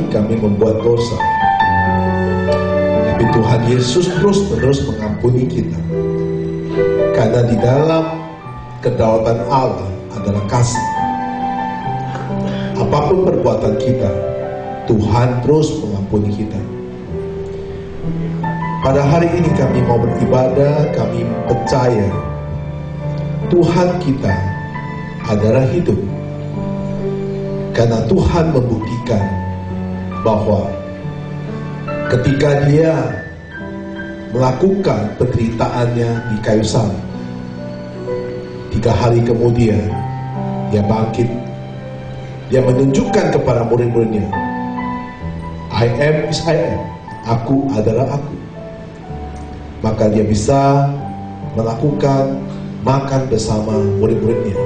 kami membuat dosa, tapi Tuhan Yesus terus-menerus mengampuni kita. Karena di dalam kedaulatan Allah adalah kasih. Apapun perbuatan kita, Tuhan terus mengampuni kita. Pada hari ini kami mau beribadah, kami percaya Tuhan kita adalah hidup. Karena Tuhan membuktikan bahwa ketika Dia melakukan penderitaannya di kayu salib, 3 hari kemudian Dia bangkit. Dia menunjukkan kepada murid-muridnya, I am is I am. Aku adalah aku. Maka Dia bisa melakukan makan bersama murid-muridnya.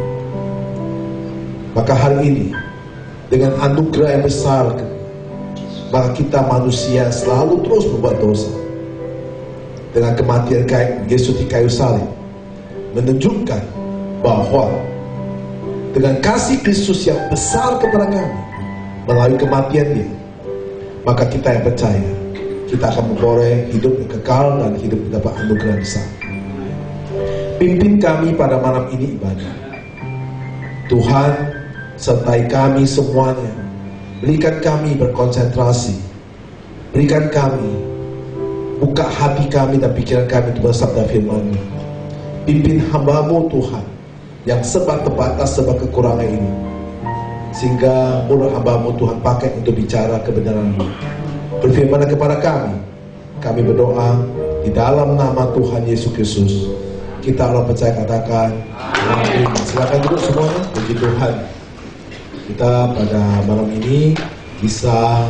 Maka hari ini dengan anugerah yang besar, maka kita manusia selalu terus berbuat dosa. Dengan kematian Yesus di kayu salib menunjukkan bahwa dengan kasih Kristus yang besar kepada kami melalui kematian-Nya, maka kita yang percaya kita akan memperoleh hidup yang kekal dan hidup mendapat anugerah besar. Pimpin kami pada malam ini ibadah. Tuhan, sertai kami semuanya. Berikan kami berkonsentrasi. Berikan kami, buka hati kami dan pikiran kami untuk bersabda firman-Mu. Pimpin hamba-Mu Tuhan, yang sebab terbatas, sebab kekurangan ini, sehingga mulut hamba-Mu Tuhan pakai untuk bicara kebenaran-Mu. Berfirman kepada kami berdoa di dalam nama Tuhan Yesus Kristus. Kita orang percaya katakan amin. Silakan duduk semuanya. Puji Tuhan, kita pada malam ini bisa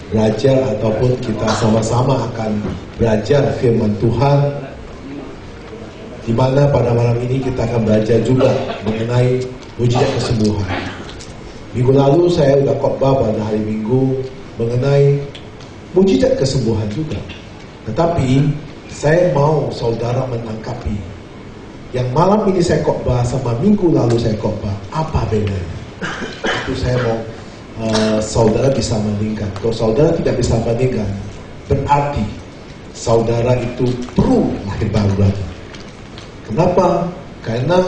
belajar, ataupun kita sama-sama akan belajar firman Tuhan, di mana pada malam ini kita akan belajar juga mengenai mujizat kesembuhan. Minggu lalu saya sudah khotbah pada hari Minggu mengenai mujizat kesembuhan juga. Tetapi saya mau saudara menangkapi yang malam ini saya khotbah sama minggu lalu saya khotbah, apa bedanya? Itu saya mau saudara bisa bandingkan. Kalau saudara tidak bisa bandingkan, berarti saudara itu perlu lahir baru lagi. Kenapa? Karena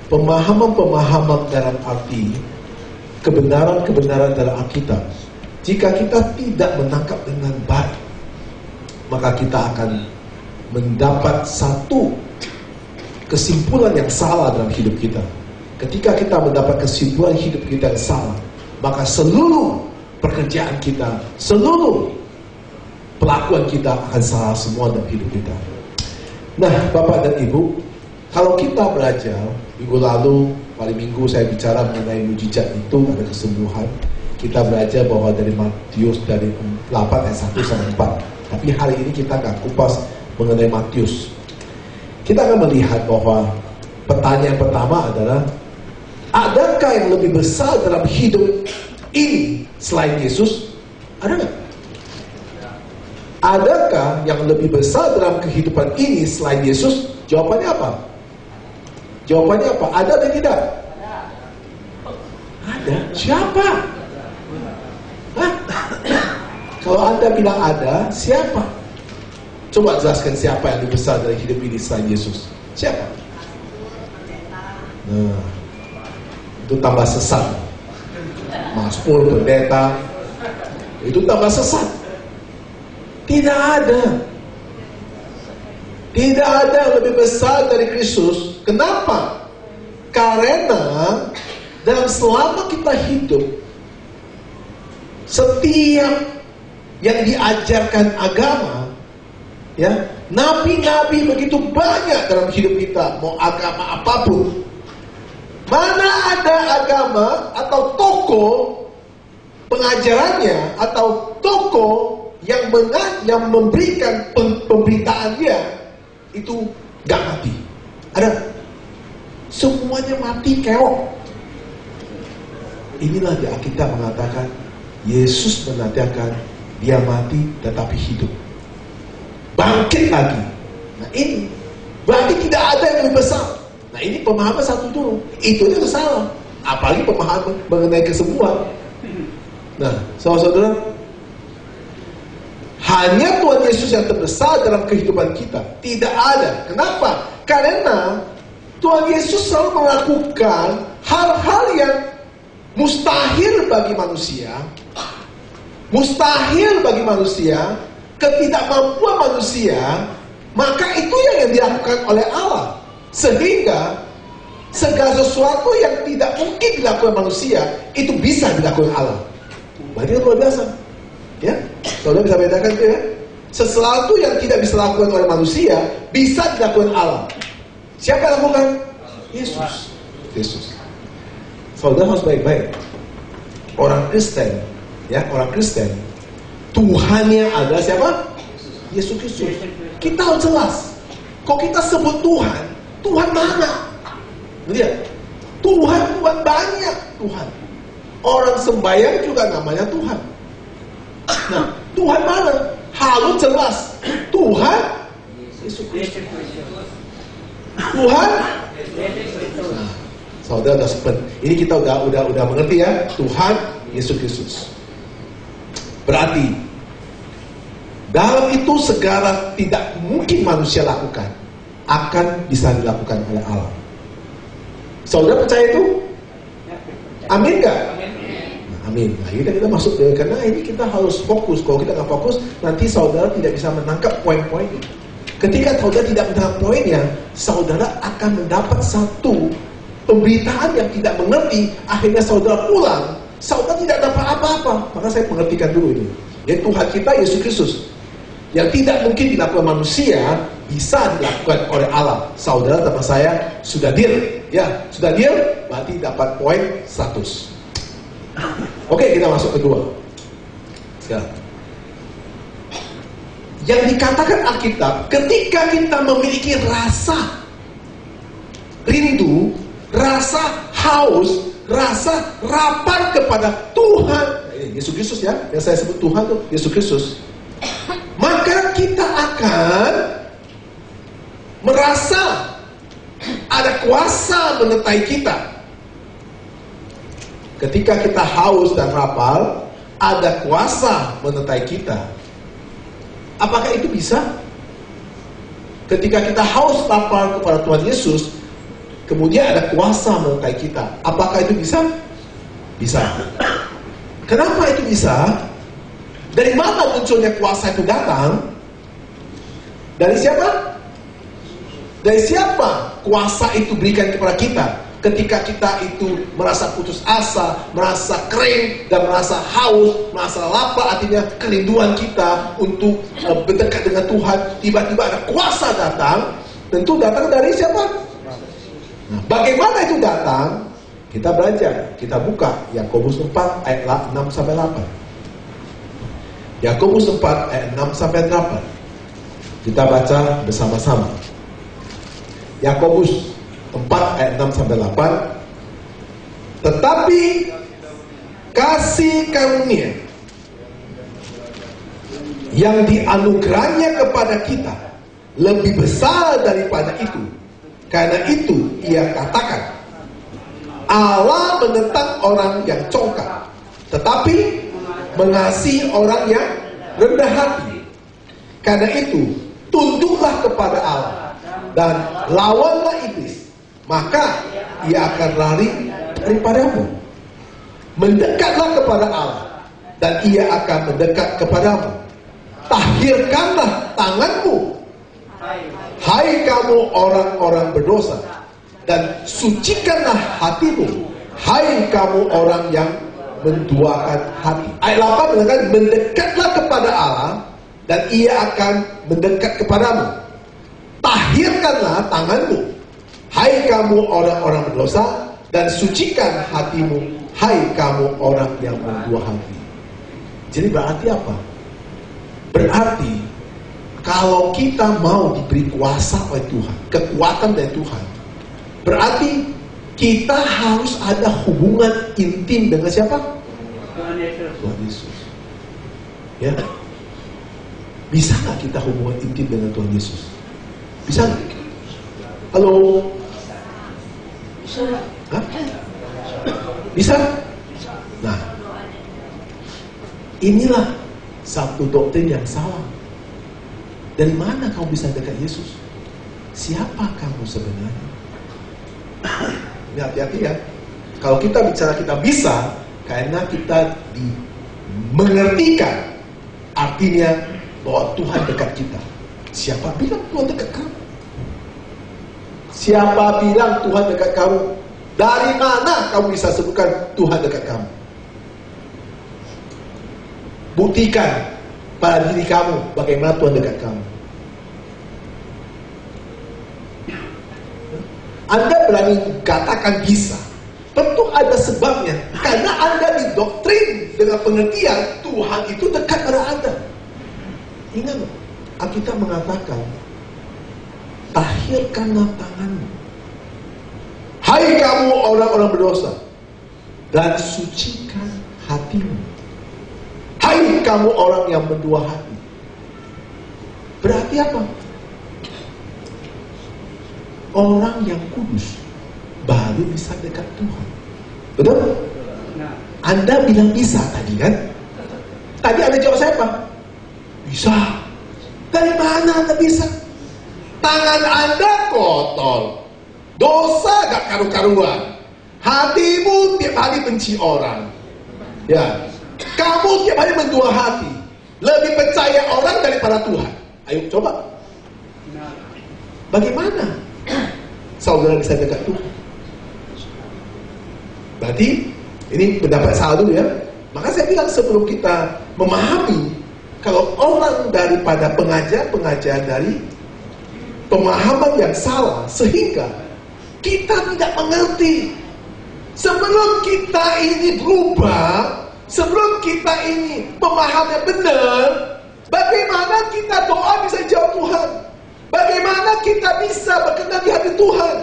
pemahaman-pemahaman dalam arti kebenaran-kebenaran dalam Alkitab, jika kita tidak menangkap dengan baik, maka kita akan mendapat satu kesimpulan yang salah dalam hidup kita. Ketika kita mendapat kesimpulan hidup kita yang salah, maka seluruh pekerjaan kita, seluruh pelakuan kita akan salah semua dalam hidup kita. Nah, Bapak dan Ibu, kalau kita belajar, minggu lalu, hari Minggu saya bicara mengenai mujizat itu, ada kesembuhan. Kita belajar bahwa dari Matius, dari 8 ayat 1 sampai 4. Tapi hari ini kita akan kupas mengenai Matius. Kita akan melihat bahwa pertanyaan pertama adalah, adakah yang lebih besar dalam hidup ini selain Yesus? Ada nggak? Adakah yang lebih besar dalam kehidupan ini selain Yesus? Jawabannya apa? Jawabannya apa? Ada atau tidak? Ada. Siapa? Hah? Kalau Anda bilang ada, siapa? Coba jelaskan siapa yang lebih besar dari hidup ini selain Yesus. Siapa? Nah, itu tambah sesat. Mazmur, pendeta, itu tambah sesat. Tidak ada. Tidak ada yang lebih besar dari Kristus. Kenapa? Karena dalam selama kita hidup, setiap yang diajarkan agama, ya, nabi-nabi begitu banyak dalam hidup kita, mau agama apapun. Mana ada agama atau tokoh pengajarannya atau tokoh yang memberikan pemberitaannya itu gak mati? Ada? Semuanya mati keok. Inilah di Alkitab mengatakan, Yesus mengatakan dia mati tetapi hidup, bangkit lagi. Nah ini berarti tidak ada yang lebih besar. Nah ini pemahaman satu dulu, itu salah. Apalagi pemahaman mengenai kesembuhan. Nah, saudara-saudara, hanya Tuhan Yesus yang terbesar dalam kehidupan kita. Tidak ada. Kenapa? Karena Tuhan Yesus selalu melakukan hal-hal yang mustahil bagi manusia. Mustahil bagi manusia, ketidakmampuan manusia, maka itu yang dilakukan oleh Allah. Sehingga segala sesuatu yang tidak mungkin dilakukan manusia, itu bisa dilakukan Allah. Berarti luar biasa. Ya, saudara bisa bedakan itu ya. Sesuatu yang tidak bisa dilakukan oleh manusia, bisa dilakukan Allah. Siapa yang lakukan? Yesus. Yesus. Saudara harus baik-baik. Orang Kristen, ya, orang Kristen, Tuhannya adalah siapa? Yesus Kristus. Kita harus jelas. Kok kita sebut Tuhan, Tuhan mana? Lihat, Tuhan banyak Tuhan. Orang sembahyang juga namanya Tuhan. Nah, Tuhan mana? Harus jelas. Tuhan Yesus Kristus. Tuhan. Nah, saudara sudah sempat. Ini kita udah mengerti ya. Tuhan Yesus Kristus. Berarti dalam itu segala tidak mungkin manusia lakukan akan bisa dilakukan oleh Allah. Saudara percaya itu? Amin gak? Amin. Nah, kita masuk deh, karena ini kita harus fokus. Kalau kita nggak fokus, nanti saudara tidak bisa menangkap poin-poinnya. Ketika saudara tidak menangkap poinnya, saudara akan mendapat satu pemberitaan yang tidak mengerti. Akhirnya saudara pulang, saudara tidak dapat apa-apa. Maka saya mengertikan dulu ini. Yaitu Tuhan kita Yesus Kristus, yang tidak mungkin dilakukan manusia, bisa dilakukan oleh Allah. Saudara teman saya sudah deal, ya sudah deal, berarti dapat poin 100. Oke, kita masuk kedua. Sekarang, yang dikatakan Alkitab, ketika kita memiliki rasa rindu, rasa haus, rasa lapar kepada Tuhan, Yesus Kristus ya, yang saya sebut Tuhan tuh Yesus Kristus, maka kita akan merasa ada kuasa menyertai kita. Ketika kita haus dan lapar, ada kuasa menyertai kita. Apakah itu bisa? Ketika kita haus lapar kepada Tuhan Yesus, kemudian ada kuasa menyertai kita. Apakah itu bisa? Bisa. Kenapa itu bisa? Dari mana munculnya kuasa itu datang? Dari siapa? Dari siapa kuasa itu berikan kepada kita? Ketika kita itu merasa putus asa, merasa kering, dan merasa haus, merasa lapar, artinya kerinduan kita untuk berdekat dengan Tuhan, tiba-tiba ada kuasa datang. Tentu datang dari siapa? Nah, bagaimana itu datang? Kita belajar, kita buka Yakobus 4 ayat 6-8. Yakobus 4 ayat 6-8. Kita baca bersama-sama. Yakobus 4 ayat 6-8. Tetapi kasih karunia yang dianugerahnya kepada kita lebih besar daripada itu. Karena itu ia katakan, Allah menentang orang yang congkak, tetapi mengasihi orang yang rendah hati. Karena itu tunduklah kepada Allah dan lawanlah iblis, maka ia akan lari daripadamu. Mendekatlah kepada Allah, dan ia akan mendekat kepadamu. Tahirkanlah tanganmu, hai kamu orang-orang berdosa, dan sucikanlah hatimu, hai kamu orang yang menduakan hati. Ayat 8 mengatakan, mendekatlah kepada Allah, dan ia akan mendekat kepadamu. Tahirkanlah tanganmu, hai kamu orang-orang berdosa, dan sucikan hatimu, hai kamu orang yang mendua hati. Jadi berarti apa? Berarti kalau kita mau diberi kuasa oleh Tuhan, kekuatan dari Tuhan, berarti kita harus ada hubungan intim dengan siapa? Tuhan Yesus. Tuhan Yesus. Ya. Bisa nggak kita hubungan intim dengan Tuhan Yesus? Bisa nggak? Halo? Bisa? Hah? Bisa? Nah, Inilah satu doktrin yang salah. Dari mana kamu bisa dekat Yesus? Siapa kamu sebenarnya? Ini hati-hati ya. Kalau kita bicara kita bisa, karena kita mengertikan artinya bahwa Tuhan dekat kita. Siapa bilang Tuhan dekat kamu? Siapa bilang Tuhan dekat kamu? Dari mana kamu bisa sebutkan Tuhan dekat kamu? Buktikan pada diri kamu bagaimana Tuhan dekat kamu. Anda berani katakan bisa, tentu ada sebabnya. Karena Anda didoktrin dengan pengertian Tuhan itu dekat pada Anda. Ingat, Alkitab mengatakan, tahirkanlah tanganmu, hai kamu orang-orang berdosa, dan sucikan hatimu, hai kamu orang yang mendua hati. Berarti apa? Orang yang kudus baru bisa dekat Tuhan. Betul? Anda bilang bisa tadi kan? Tadi Anda jawab saya apa? Bisa. Dari mana Anda bisa? Tangan Anda kotor, dosa gak karu-karuan, hatimu tiap hari benci orang, ya, kamu tiap hari mendua hati, lebih percaya orang daripada Tuhan. Ayo coba. Bagaimana saudara bisa dekat Tuhan? Berarti ini pendapat salah dulu ya. Maka saya bilang sebelum kita memahami, kalau orang daripada pengajar dari pemahaman yang salah, sehingga kita tidak mengerti. Sebelum kita ini berubah, sebelum kita ini pemahamannya benar, bagaimana kita doa bisa jawab Tuhan? Bagaimana kita bisa berkenan di hati Tuhan?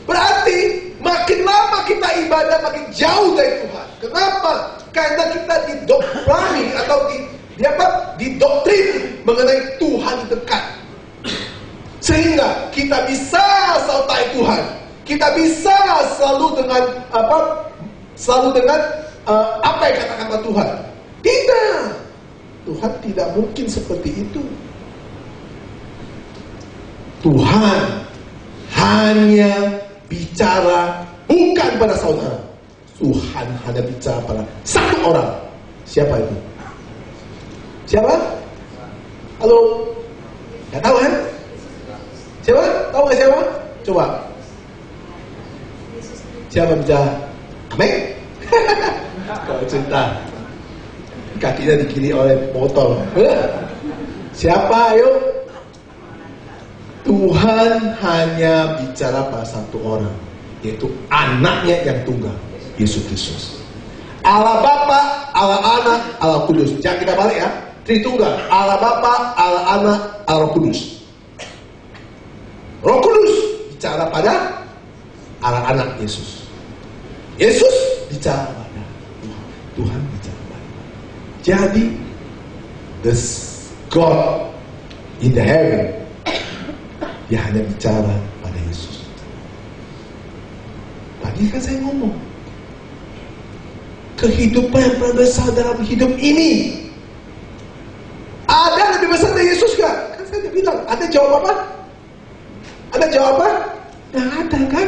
Berarti makin lama kita ibadah makin jauh dari Tuhan. Kenapa? Karena kita didoktrani atau didoktrin mengenai Tuhan dekat. Sehingga kita bisa selalu tahu Tuhan. Kita bisa selalu dengan apa yang kata-kata Tuhan. Tidak. Tuhan tidak mungkin seperti itu. Tuhan hanya bicara bukan pada saudara. Tuhan hanya bicara pada satu orang. Siapa itu? Siapa? Halo? Gak tahu kan? Siapa? Tahu gak siapa? Coba. Siapa bicara? Amin? Kalau cerita kakinya digiring oleh motor. Siapa? Ayo. Tuhan hanya bicara pada satu orang, yaitu anaknya yang tunggal, Yesus Kristus. Allah Bapa, Allah Anak, Allah Kudus. Jangan kita balik ya. Tritunggal. Allah Bapa, Allah Anak, Allah Kudus. Roh Kudus bicara pada Allah Anak Yesus. Yesus bicara pada Tuhan. Tuhan bicara pada. Jadi, the God in the heaven, dia hanya bicara pada Yesus. Tadi kan saya ngomong, kehidupan yang paling besar dalam hidup ini, ada lebih besar dari Yesus gak? Kan saya udah bilang, ada jawab apa? Ada jawaban? Nggak ada kan?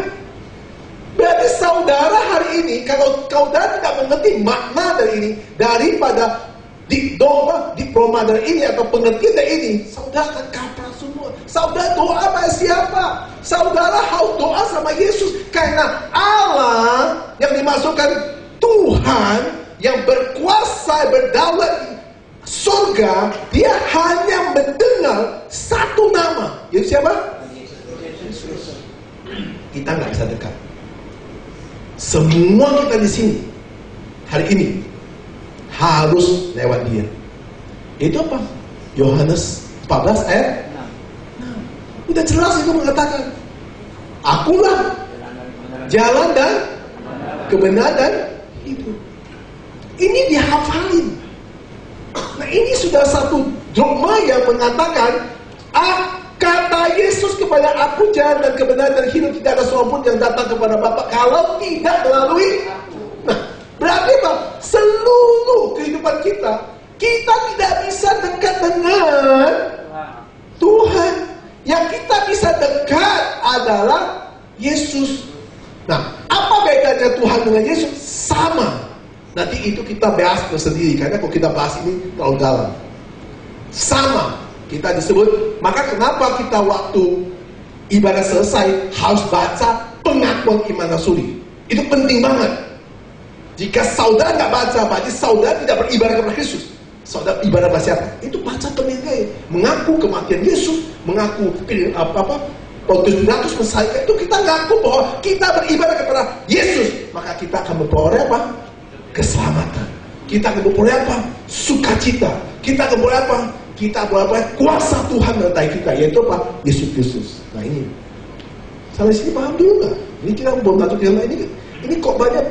Berarti saudara hari ini, kalau saudara tidak mengerti makna dari ini, daripada diploma dari ini atau pengertian dari ini, saudara akan kapal semua. Saudara doa pada siapa? Saudara harus doa sama Yesus. Karena Allah yang dimasukkan Tuhan yang berkuasa, berdaulat di surga, dia hanya mendengar satu nama. Yaitu siapa? Yesus. Kita nggak bisa dekat. Semua kita di sini hari ini harus lewat dia. Itu apa? Yohanes 14 ayat 6. Udah jelas itu mengatakan, akulah jalan dan kebenaran dan hidup. Ini dihafalin. Nah, ini sudah satu dogma yang mengatakan, kata Yesus kepada aku, jalan dan kebenaran dan hidup, tidak ada seorang pun yang datang kepada Bapa kalau tidak melalui aku. Nah, berarti apa? seluruh kehidupan kita, kita tidak bisa dekat dengan Tuhan. Yang kita bisa dekat adalah Yesus. Nah, apa bedanya Tuhan dengan Yesus? Sama. Nanti itu kita bahas sendiri, karena kalau kita bahas ini terlalu dalam. Sama. Kita disebut, maka kenapa kita waktu ibadah selesai harus baca pengakuan iman rasuli. Itu penting banget. Jika saudara nggak baca, berarti saudara tidak beribadah kepada Kristus. Saudara ibadah pada siapa? Itu baca penilaian, mengaku kematian Yesus, mengaku Pontius Pilatus Messiah. Itu kita ngaku bahwa kita beribadah kepada Yesus, maka kita akan memperoleh apa? Keselamatan. Kita akan memperoleh apa? Sukacita. Kita akan memperoleh apa? Kita akan memperoleh kuasa Tuhan menyertai kita, yaitu apa? Yesus Kristus. Nah ini, sampai sini paham dulu nggak? Ini kita belum masuk yang lain. Ini kok banyak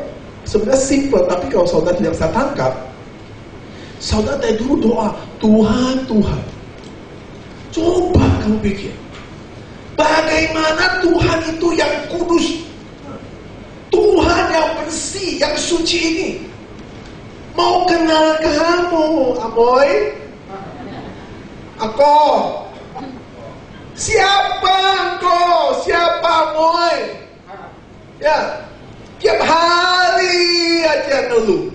sebenarnya simple, tapi kalau saudara tidak bisa tangkap, saudara dari dulu doa, Tuhan, Tuhan. Coba kamu pikir, bagaimana Tuhan itu yang kudus, Tuhan yang bersih, yang suci ini mau kenal kamu, Amoy? Aku. Siapa engkau? Siapa Amoy? Ya, tiap hari aja ngeluh,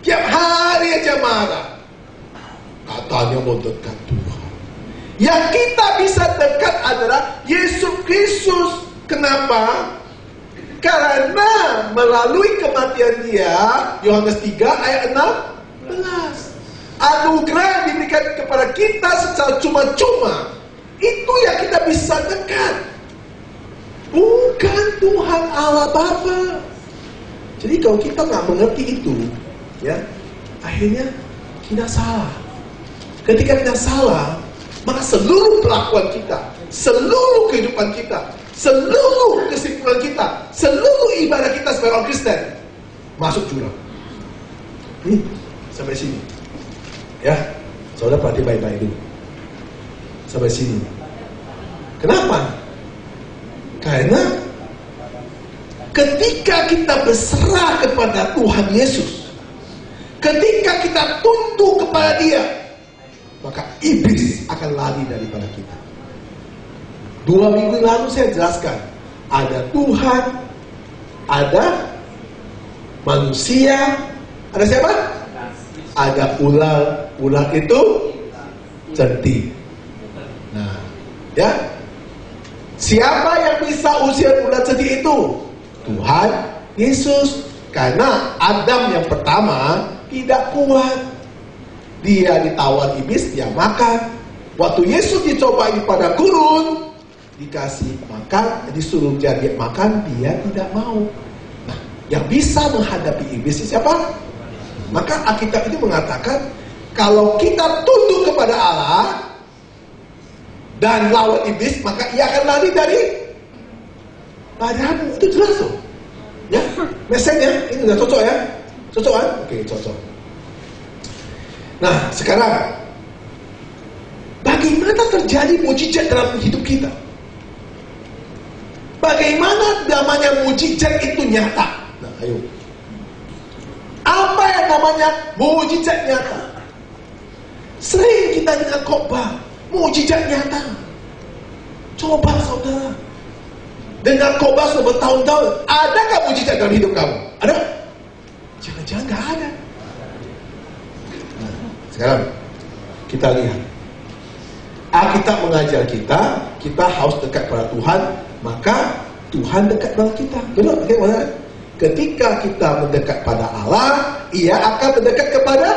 tiap hari aja marah. Katanya mau dekat Tuhan. Yang kita bisa dekat adalah Yesus Kristus. Kenapa? Karena melalui kematian Dia, Yohanes 3 ayat 16, anugerah yang diberikan kepada kita secara cuma-cuma, itu yang kita bisa dekat. Bukan Tuhan Allah Bapa. Jadi kalau kita nggak mengerti itu, ya, akhirnya kita salah. Ketika kita salah, maka seluruh pelakuan kita, seluruh kehidupan kita, seluruh kesimpulan kita, seluruh ibadah kita sebagai orang Kristen masuk jurang. Sampai sini, ya, saudara perhati baik-baik dulu. Sampai sini. Kenapa? Karena ketika kita berserah kepada Tuhan Yesus, ketika kita tunduk kepada Dia, maka iblis akan lari daripada kita. 2 minggu lalu saya jelaskan, ada Tuhan, ada manusia, ada siapa? Ada ular. Ular itu cerdik. Nah, ya, siapa yang bisa usir ular cerdik itu? Tuhan Yesus. Karena Adam yang pertama tidak kuat. Dia ditawar iblis, dia makan. Waktu Yesus dicoba pada gurun, dikasih makan, disuruh jadi makan, dia tidak mau. Nah, yang bisa menghadapi iblis siapa? Maka Alkitab itu mengatakan, kalau kita tunduk kepada Allah dan lawan iblis, maka ia akan lari dari padamu. Itu jelas loh. Ya, mesenya ini udah cocok ya? Cocok kan? Oke, cocok. Nah, sekarang bagaimana terjadi mujizat dalam hidup kita? Bagaimana namanya mujizat itu nyata? Nah, ayo. Apa yang namanya mujizat nyata? Sering kita dengar khotbah, mujizat nyata. Coba saudara, dengar khotbah sudah bertahun-tahun, adakah mujizat dalam hidup kamu? Ada? Jangan-jangan nggak ada. Nah, sekarang kita lihat. Alkitab mengajar kita harus dekat pada Tuhan, maka Tuhan dekat pada kita. Benar? Bagaimana? Ketika kita mendekat pada Allah, Ia akan mendekat kepada.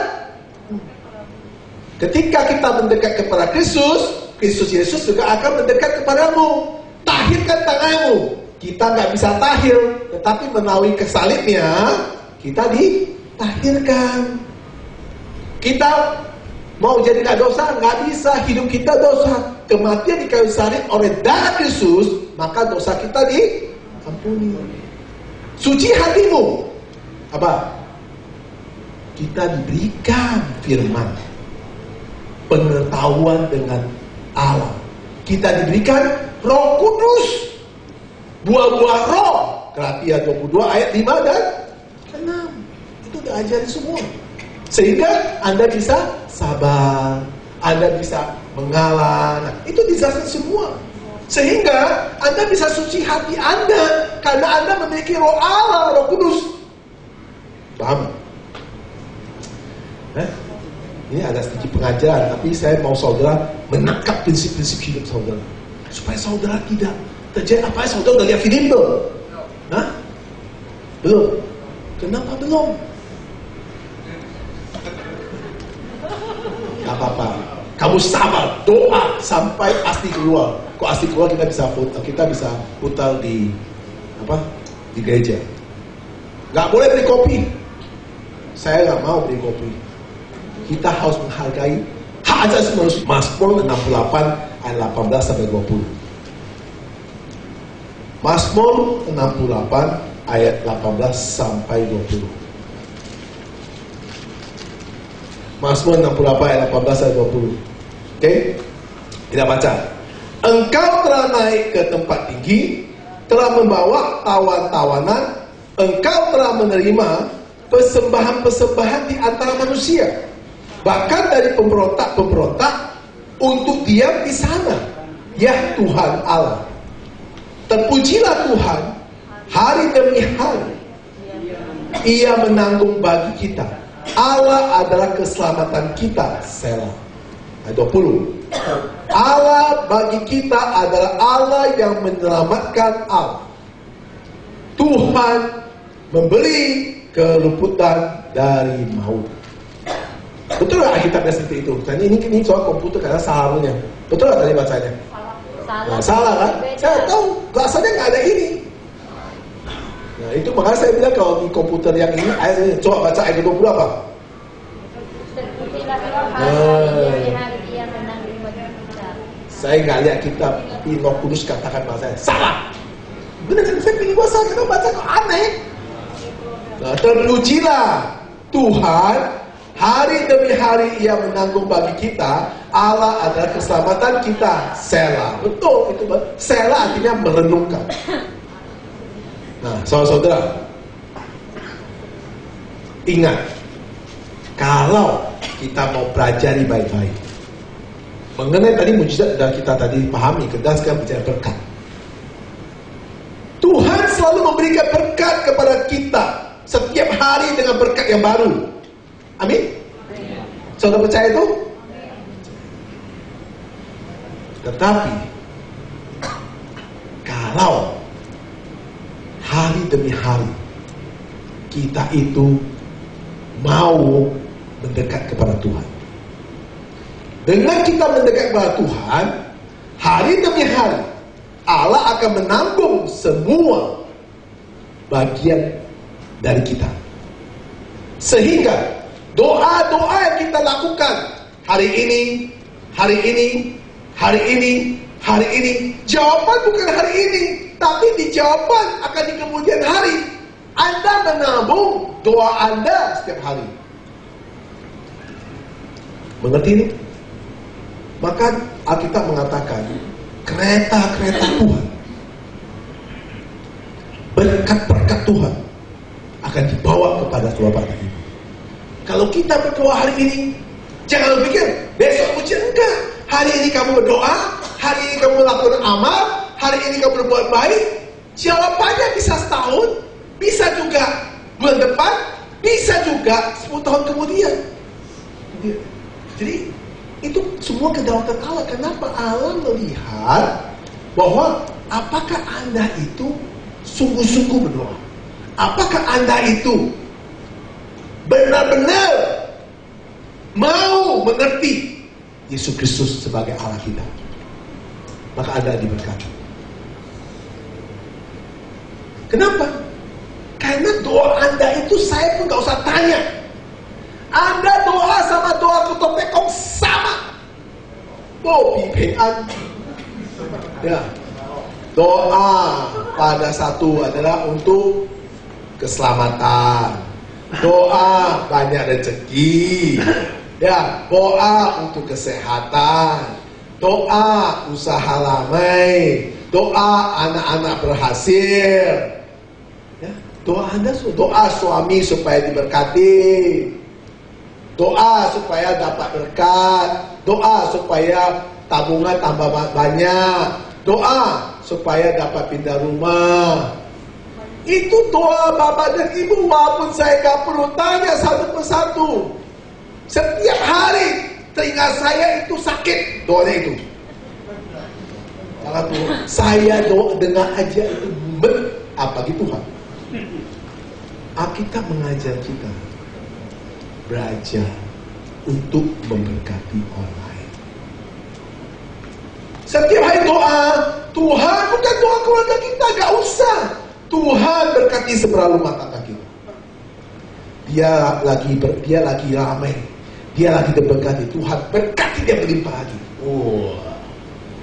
Ketika kita mendekat kepada Kristus, Kristus Yesus juga akan mendekat kepadamu. Tahirkan tanganmu. Kita nggak bisa tahir, tetapi melalui kesalibnya kita ditahirkan. Kita mau jadi dosa, nggak bisa. Hidup kita dosa. Kematian di kayu salib oleh darah Kristus, maka dosa kita diampuni. Suci hatimu. Apa? Kita diberikan firman, pengetahuan dengan Allah. Kita diberikan Roh Kudus, buah-buah roh. Galatia 22 ayat 5 dan 6. Itu diajari semua. Sehingga Anda bisa sabar, Anda bisa mengalah. Nah, itu dijelaskan semua. Sehingga Anda bisa suci hati Anda karena Anda memiliki roh Allah, Roh Kudus. Paham? Ini ada sedikit pengajaran, tapi saya mau saudara menangkap prinsip-prinsip hidup saudara, supaya saudara tidak terjadi apa yang saudara udah lihat film tuh. Hah? Belum? Kenapa belum? Gak apa-apa. Kamu sabar, doa sampai asli keluar. Kok asli keluar kita bisa putar di apa? Di gereja. Gak boleh beli kopi. Saya gak mau beli kopi. Kita harus menghargai hak asasi manusia. Mazmur 68 ayat 18 sampai 20. Mazmur 68 ayat 18 sampai 20. Mazmur 68 ayat 18 sampai 20. Oke? Kita baca. Engkau telah naik ke tempat tinggi, telah membawa tawan-tawanan, engkau telah menerima persembahan-persembahan di antara manusia, bahkan dari pemberontak-pemberontak untuk diam di sana. Ya Tuhan Allah, terpujilah Tuhan hari demi hari. Ia menanggung bagi kita. Allah adalah keselamatan kita. Selah. Ayat 20. Allah bagi kita adalah Allah yang menyelamatkan Allah. Tuhan memberi keluputan dari maut. Betul nggak Alkitabnya seperti itu? Dan ini soal komputer karena salahnya. Betul nggak tadi bacanya? Salah. Salah kan? Saya tahu bahasanya nggak ada ini. Nah itu makanya saya bilang kalau di komputer yang ini, coba baca ayat 20 apa? Saya nggak lihat kitab, tapi Roh Kudus katakan bahasanya salah. Benar kan? Saya pilih bahasa karena baca kok aneh. Nah, terpujilah Tuhan hari demi hari Ia menanggung bagi kita. Allah adalah keselamatan kita. Selah. Betul itu. Selah artinya merenungkan. Nah, saudara-saudara, ingat, kalau kita mau pelajari baik-baik mengenai tadi mujizat dan kita tadi pahami, kita sekarang bicara berkat. Tuhan selalu memberikan berkat kepada kita setiap hari dengan berkat yang baru. Amin. Saudara percaya itu? Tetapi kalau hari demi hari kita itu mau mendekat kepada Tuhan, dengan kita mendekat kepada Tuhan, hari demi hari Allah akan menanggung semua bagian dari kita. Sehingga doa-doa yang kita lakukan hari ini, hari ini, hari ini, hari ini, jawaban bukan hari ini, tapi di jawaban akan di kemudian hari. Anda menabung doa Anda setiap hari. Mengerti ini? Maka Alkitab mengatakan kereta-kereta Tuhan, berkat-berkat Tuhan akan dibawa kepada keluarga kita. Kalau kita berdoa hari ini, jangan berpikir besok ujian. Enggak. Hari ini kamu berdoa, hari ini kamu melakukan amal, hari ini kamu berbuat baik, jawabannya bisa setahun, bisa juga bulan depan, bisa juga 10 tahun kemudian. Jadi itu semua kedaulatan Allah. Kenapa Allah melihat bahwa apakah Anda itu sungguh-sungguh berdoa? Apakah Anda itu benar-benar mau mengerti Yesus Kristus sebagai Allah kita? Maka Anda diberkati. Kenapa? Karena doa Anda itu saya pun gak usah tanya. Anda doa sama doa ketua Pekong sama. Bobi Pengan. Ya. Doa pada satu adalah untuk keselamatan. Doa banyak rezeki. Ya, doa untuk kesehatan. Doa usaha ramai. Doa anak-anak berhasil. Ya, Doa Anda, doa suami supaya diberkati, doa supaya dapat berkat, doa supaya tabungan tambah banyak, doa supaya dapat pindah rumah. Itu doa bapak dan ibu, walaupun saya gak perlu tanya satu persatu. Setiap hari telinga saya itu sakit doanya itu. Kalau saya doa dengar aja itu apa gitu Tuhan. Alkitab mengajar kita belajar untuk memberkati orang lain. Setiap hari doa, Tuhan, bukan doa keluarga kita, gak usah. Tuhan berkati seberapa rumah tangga kita. Dia lagi ramai, dia lagi diberkati. Tuhan berkati dia berlimpah lagi.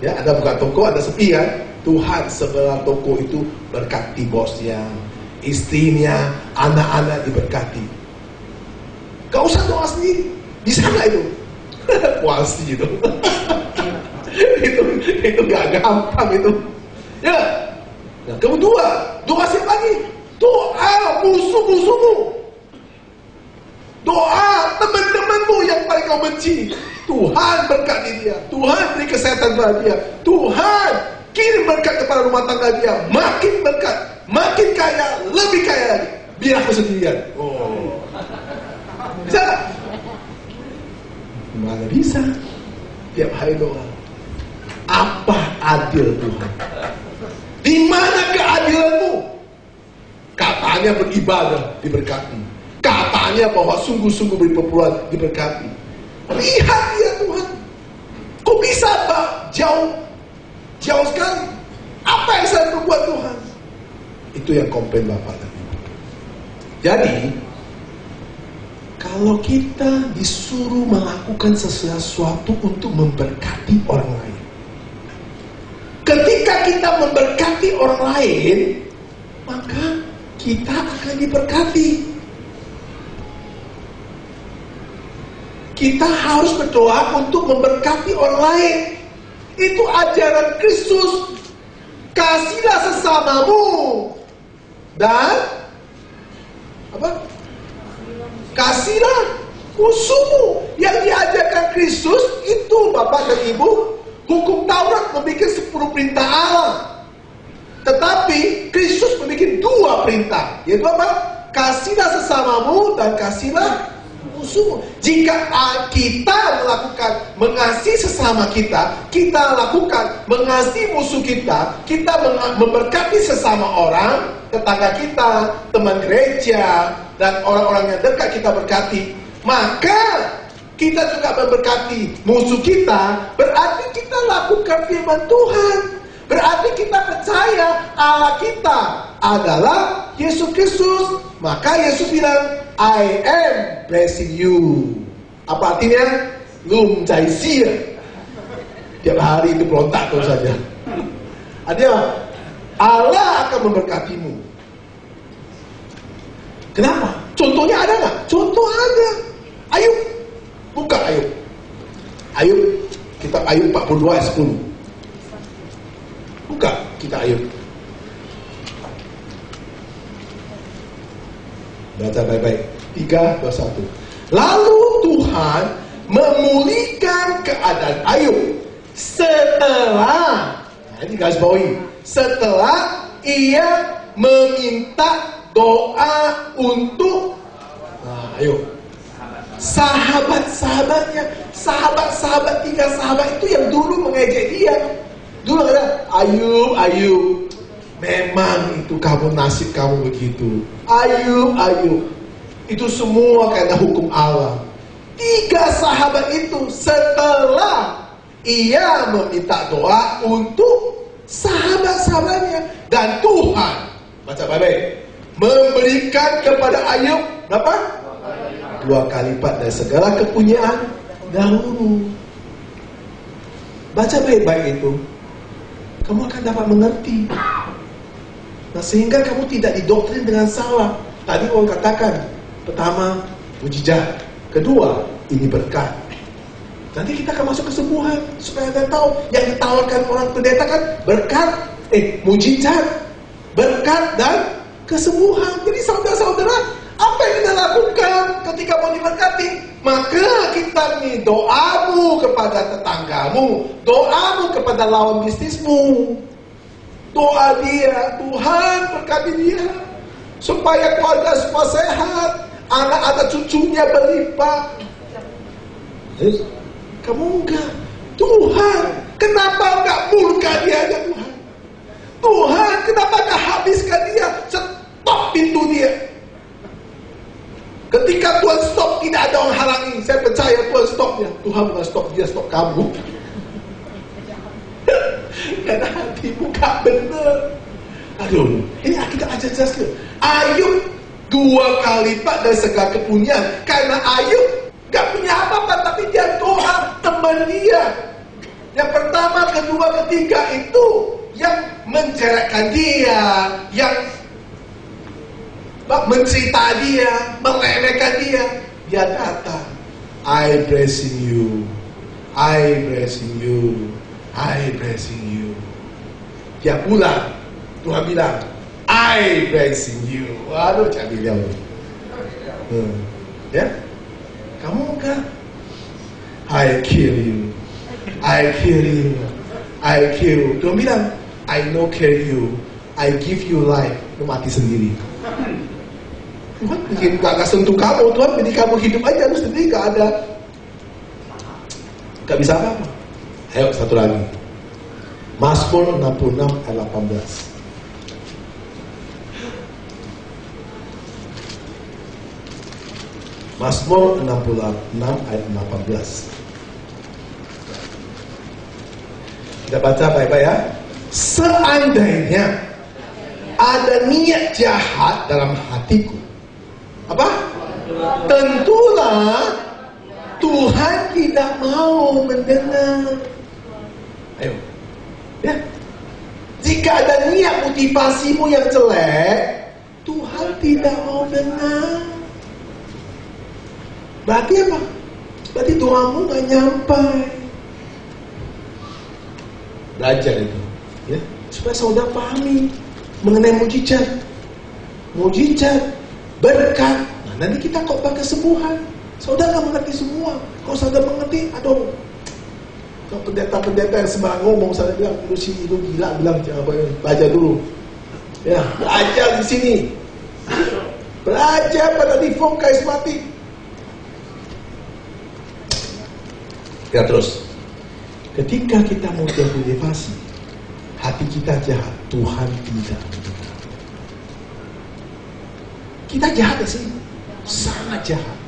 Ya, ada buka toko, ada sepi ya. Tuhan sebelah toko itu berkati bosnya, istrinya, anak-anak diberkati. Gak usah doa sendiri, bisa gak itu? Puasi itu. itu gak gampang itu. Ya. Nah, kedua, doa siapa lagi? Doa musuh-musuhmu. Doa teman-temanmu yang paling kau benci. Tuhan berkati dia. Tuhan beri kesehatan kepada dia. Tuhan kirim berkat kepada rumah tangga dia. Makin berkat, makin kaya, lebih kaya lagi. Biar aku sendirian. Bisa? Mana bisa? Tiap hari doa. Apa adil Tuhan? Di mana keadilanmu? Katanya beribadah diberkati. Katanya bahwa sungguh-sungguh beri perpuluhan diberkati. Lihat ya Tuhan. Kok bisa Pak? Jauh sekali. Apa yang saya perbuat Tuhan? Itu yang komplain Bapak dan Ibu. Jadi, kalau kita disuruh melakukan sesuatu untuk memberkati orang lain, ketika kita memberkati orang lain, maka kita akan diberkati. Kita harus berdoa untuk memberkati orang lain. Itu ajaran Kristus. Kasihlah sesamamu dan kasihlah musuhmu. Yang diajarkan Kristus itu Bapak dan Ibu, hukum Taurat membuat 10 perintah Allah. Tetapi Kristus membuat 2 perintah. Yaitu apa? Kasihlah sesamamu dan kasihlah musuhmu. Jika kita melakukan mengasihi sesama kita, kita lakukan mengasihi musuh kita, kita memberkati sesama orang, tetangga kita, teman gereja, dan orang-orang yang dekat kita berkati, maka kita juga memberkati musuh kita. Berarti kita lakukan firman Tuhan. Berarti kita percaya Allah kita adalah Yesus Kristus. Maka Yesus bilang, I am blessing you. Apa artinya? Lum cai sia. Tiap hari itu berontak terus saja. Artinya Allah akan memberkatimu. Kenapa? Contohnya ada nggak? Contoh ada. Ayub. Buka Ayub. Ayub. Kitab Ayub 42 ayat 10. Buka kita Ayub. Baca baik-baik. 3, 2, 1. Lalu Tuhan memulihkan keadaan Ayub setelah, ini garis bawahi, setelah ia meminta doa untuk Ayub. Sahabat-sahabatnya, sahabat-sahabat 3 sahabat itu yang dulu mengejek dia. Dulu kata, Ayub, memang itu kamu, nasib kamu begitu. Ayub, itu semua karena hukum Allah. 3 sahabat itu setelah ia meminta doa untuk sahabat-sahabatnya, dan Tuhan, baca baik-baik, memberikan kepada Ayub berapa? 2 kali lipat dari segala kepunyaan dahulu. Baca baik-baik itu, kamu akan dapat mengerti. Nah, sehingga kamu tidak didoktrin dengan salah. Tadi orang katakan, pertama, mujizat. Kedua, ini berkat. Nanti kita akan masuk kesembuhan. Supaya Anda tahu, yang ditawarkan orang pendeta kan berkat, mujizat, berkat dan kesembuhan. Jadi saudara-saudara, apa yang kita lakukan ketika mau diberkati? Maka kita nih, doamu kepada tetanggamu, doamu kepada lawan bisnismu, doa dia, Tuhan berkati dia supaya keluarga semua sehat, anak-anak cucunya berlimpah. Kamu enggak, Tuhan, kenapa enggak murka dia aja Tuhan? Tuhan, kenapa enggak habiskan dia? Stop pintu dia. Ketika Tuhan stop, tidak ada orang halangi. Saya percaya Tuhan stopnya. Tuhan bukan stop dia, stop kamu. Karena hatimu gak benar. Aduh, ini kita ajar jelas ke? Ayub 2 kali lipat dari segala kepunyaan. Karena Ayub gak punya apa-apa, tapi dia doa teman dia. Yang pertama, kedua, ketiga itu yang menjelekkan dia, yang mencerita dia, meremehkan dia. Dia datang, I blessing you, I blessing you, I blessing you. Dia pulang, Tuhan bilang, I blessing you. Waduh, jadi dia. Ya, kamu enggak? I kill you, I kill you, I kill you. Tuhan bilang, I no kill you, I give you life. Lu mati sendiri. Tuhan bikin gak sentuh kamu, Tuhan bikin kamu hidup aja, lu sendiri gak ada, gak bisa apa-apa. Ayo satu lagi, Mazmur 66 ayat 18. Mazmur 66 ayat 18. Kita baca baik-baik ya. Seandainya ada niat jahat dalam hatiku, apa? Tentulah Tuhan tidak mau mendengar. Ayo, ya. Jika ada niat motivasimu yang jelek, Tuhan tidak mau dengar. Berarti apa? Berarti doamu gak nyampai. Belajar itu, ya, supaya saudara pahami mengenai mujizat, berkat. Nah, nanti kita khotbah kesembuhan. Saudara gak mengerti semua. Kalau saudara mengerti, aduh. Kalau pendeta-pendeta yang sembarang ngomong, saya bilang, lu sini lu gila, bilang belajar dulu. Ya, belajar di sini. Belajar pada reform karismatik. Ya terus. Ketika kita mau dielevasi, hati kita jahat, Tuhan tidak mendengar. Kita jahat gak sih? Sangat jahat.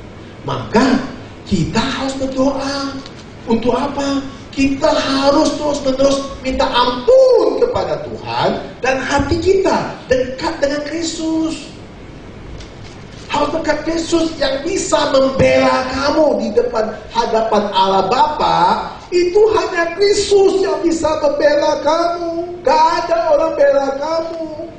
Maka kita harus berdoa. Untuk apa? Kita harus terus-menerus minta ampun kepada Tuhan. Dan hati kita dekat dengan Kristus. Harus dekat Kristus yang bisa membela kamu di hadapan Allah Bapa. Itu hanya Kristus yang bisa membela kamu. Gak ada orang bela kamu.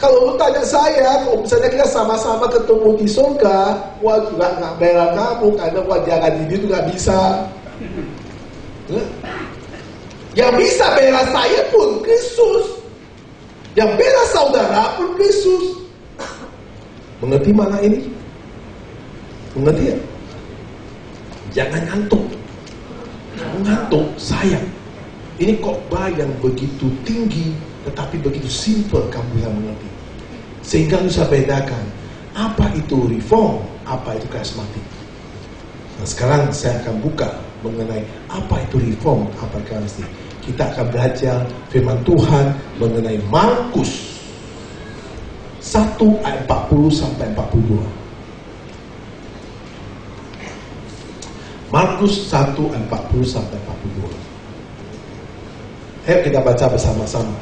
Kalau lu tanya saya, kalau misalnya kita sama-sama ketemu di surga, wah juga gak bela kamu, karena wah jangan ini tuh gak bisa. Yang bisa bela saya pun Kristus. Yang bela saudara pun Kristus. Mengerti mana ini? Mengerti ya? Jangan ngantuk. Jangan ngantuk, sayang. Ini khotbah yang begitu tinggi, tetapi begitu simple kamu bisa mengerti. Sehingga bisa bedakan apa itu reform, apa itu karismatik. Nah sekarang saya akan buka mengenai apa itu reform, apa itu karismatik. Kita akan belajar firman Tuhan mengenai Markus 1 ayat 40 sampai 42. Markus 1 ayat 40 sampai 42. Ayo kita baca bersama-sama.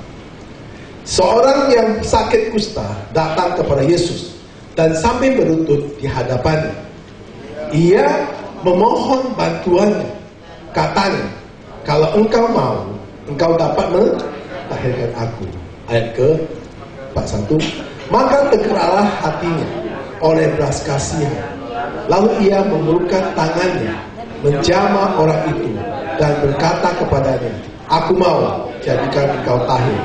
Seorang yang sakit kusta datang kepada Yesus dan sambil berlutut di hadapannya. Ia memohon bantuannya. Katanya, kalau engkau mau, engkau dapat melahirkan aku. Ayat ke-41. Maka tergeraklah hatinya oleh belas kasihan. Lalu ia mengulurkan tangannya, menjamah orang itu dan berkata kepadanya, aku mau, jadikan engkau tahir.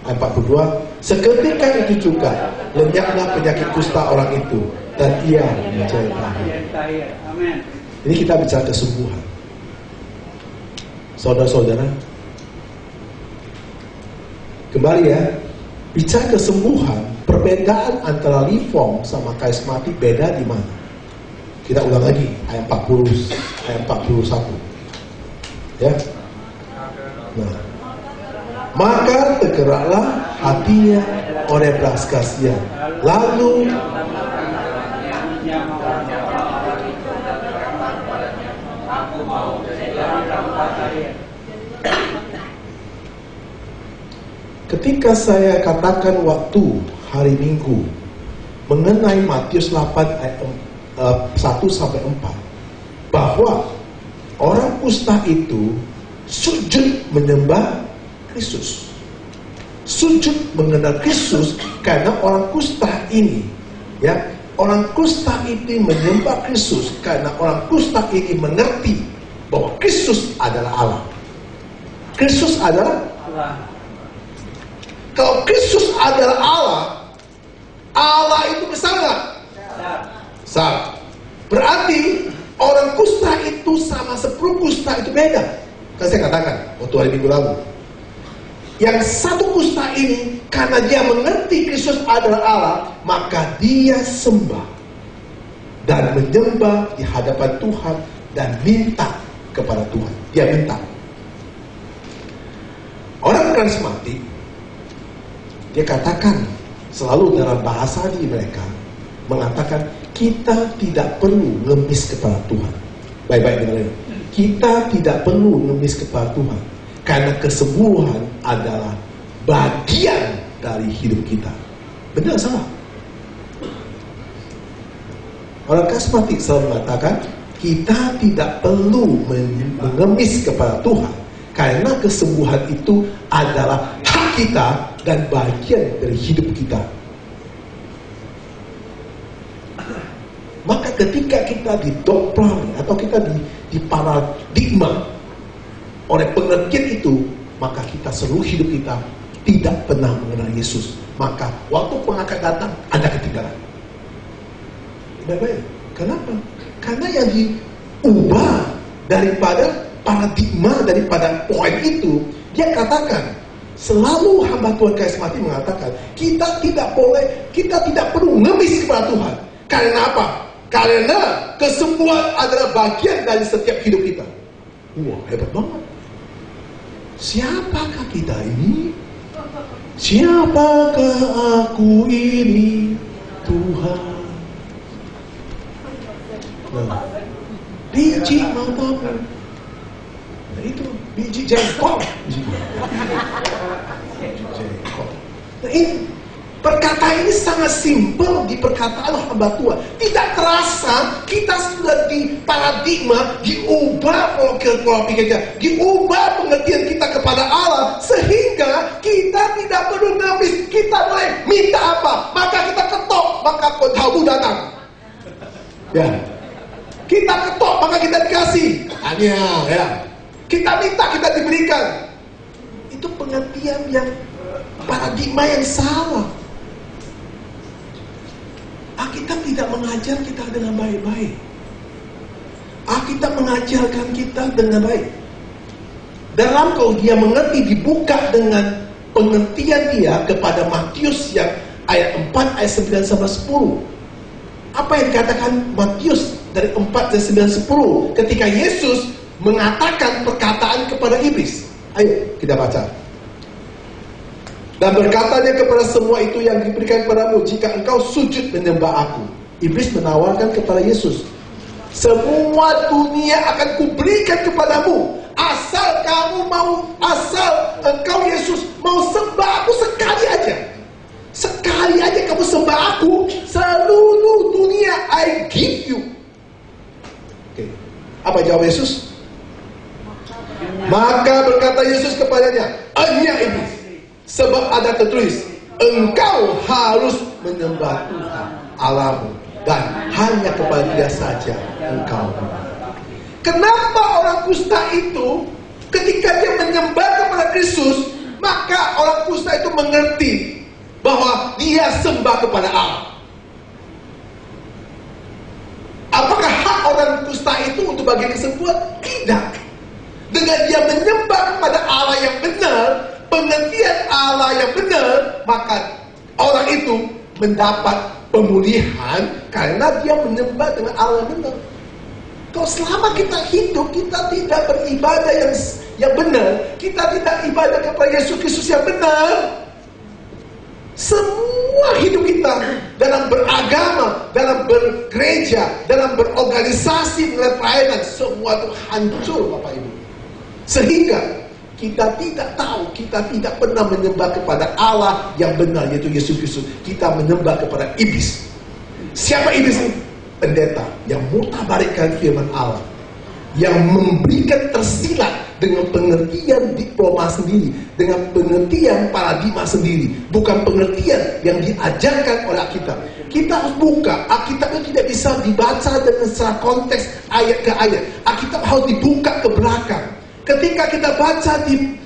Ayat 42. Seketika itu juga lenyaplah penyakit kusta orang itu dan ia menjadi tahir. Ini kita bicara kesembuhan. Saudara-saudara, kembali ya, bicara kesembuhan, perbedaan antara reform sama karismatik beda di mana? Kita ulang lagi ayat 40, ayat 41. Ya. Nah, maka tergeraklah hatinya oleh belas kasihan. Lalu ketika saya katakan waktu hari Minggu mengenai Matius 8 ayat 1-4 bahwa orang kusta itu sujud menyembah Kristus, sujud mengenal Kristus, karena orang kusta ini, ya, orang kusta ini menyembah Kristus karena orang kusta ini mengerti bahwa Kristus adalah Allah. Kristus adalah Allah. Kalau Kristus adalah Allah, Allah itu besar nggak? Besar. Berarti orang kusta itu sama 10 kusta itu beda. Kan saya katakan waktu hari Minggu lalu, yang satu kusta ini karena dia mengerti Kristus adalah Allah, maka dia sembah dan menyembah di hadapan Tuhan dan minta kepada Tuhan. Dia minta. Orang karismatik, dia katakan selalu dalam bahasa di mereka mengatakan kita tidak perlu ngemis kepada Tuhan. Baik-baik dengerin. Kita tidak perlu ngemis kepada Tuhan karena kesembuhan adalah bagian dari hidup kita. Benar salah? Orang karismatik selalu mengatakan kita tidak perlu mengemis kepada Tuhan karena kesembuhan itu adalah hak kita dan bagian dari hidup kita. Maka ketika kita didoplangi atau kita diparadigma oleh pengertian itu, maka kita seluruh hidup kita tidak pernah mengenal Yesus. Maka waktu pengangkat datang, Anda ketinggalan. Baik-baik. Kenapa? Karena yang diubah daripada paradigma, daripada poin itu, dia katakan, selalu hamba Tuhan karismatik mengatakan, kita tidak perlu ngemis kepada Tuhan. Karena apa? Karena kesembuhan adalah bagian dari setiap hidup kita. Wah, hebat banget. Siapakah kita ini? Siapakah aku ini, Tuhan? Nah, biji matamu. Nah, itu biji jengkol. Nah, ini perkataan ini sangat simpel di perkataan hamba Tuhan. Tidak terasa kita sudah di paradigma, diubah pola pikir kita, diubah pengertian kita kepada Allah, sehingga kita tidak perlu ngemis. Kita boleh minta apa, maka kita ketok, maka tahu datang. Ya, kita ketok, maka kita dikasih. Katanya, ya, kita minta, kita diberikan. Itu pengertian yang paradigma yang salah. Alkitab tidak mengajar kita dengan baik-baik. Alkitab mengajarkan kita dengan baik. Dalam kalau dia mengerti, dibuka dengan pengertian dia kepada Matius yang ayat 4, ayat 9 sampai 10. Apa yang dikatakan Matius dari 4 dan 9 10 ketika Yesus mengatakan perkataan kepada iblis. Ayo kita baca. Dan berkatanya kepada semua itu yang diberikan kepadamu, jika engkau sujud menyembah aku. Iblis menawarkan kepada Yesus, semua dunia akan kuberikan kepadamu, asal engkau Yesus mau sembah aku sekali aja. Sekali aja kamu sembah aku, seluruh dunia I give you. Oke. Apa jawab Yesus? Maka berkata Yesus kepadanya, "Anya iblis, sebab ada tertulis, engkau harus menyembah Tuhan Allahmu dan hanya kepada Dia saja engkau." Kenapa orang kusta itu ketika dia menyembah kepada Kristus, maka orang kusta itu mengerti bahwa dia sembah kepada Allah. Apakah hak orang kusta itu untuk bagi kesembuhan? Tidak. Dengan dia menyembah kepada Allah yang benar, pengertian Allah yang benar, maka orang itu mendapat pemulihan karena dia menyembah dengan Allah yang benar. Kalau selama kita hidup, kita tidak beribadah yang benar, kita tidak ibadah kepada Yesus Kristus yang benar, semua hidup kita dalam beragama, dalam bergereja, dalam berorganisasi, dalam pelayanan, semua itu hancur, Bapak Ibu. Sehingga kita tidak tahu, kita tidak pernah menyembah kepada Allah yang benar, yaitu Yesus Kristus. Kita menyembah kepada iblis. Siapa iblis ini? Pendeta yang mutabarikkan firman Allah, yang memberikan tersilat dengan pengertian diploma sendiri, dengan pengertian paradigma sendiri, bukan pengertian yang diajarkan oleh Alkitab. Kita harus buka. Alkitab itu tidak bisa dibaca dengan secara konteks ayat ke ayat. Alkitab harus dibuka ke belakang. Ketika kita baca di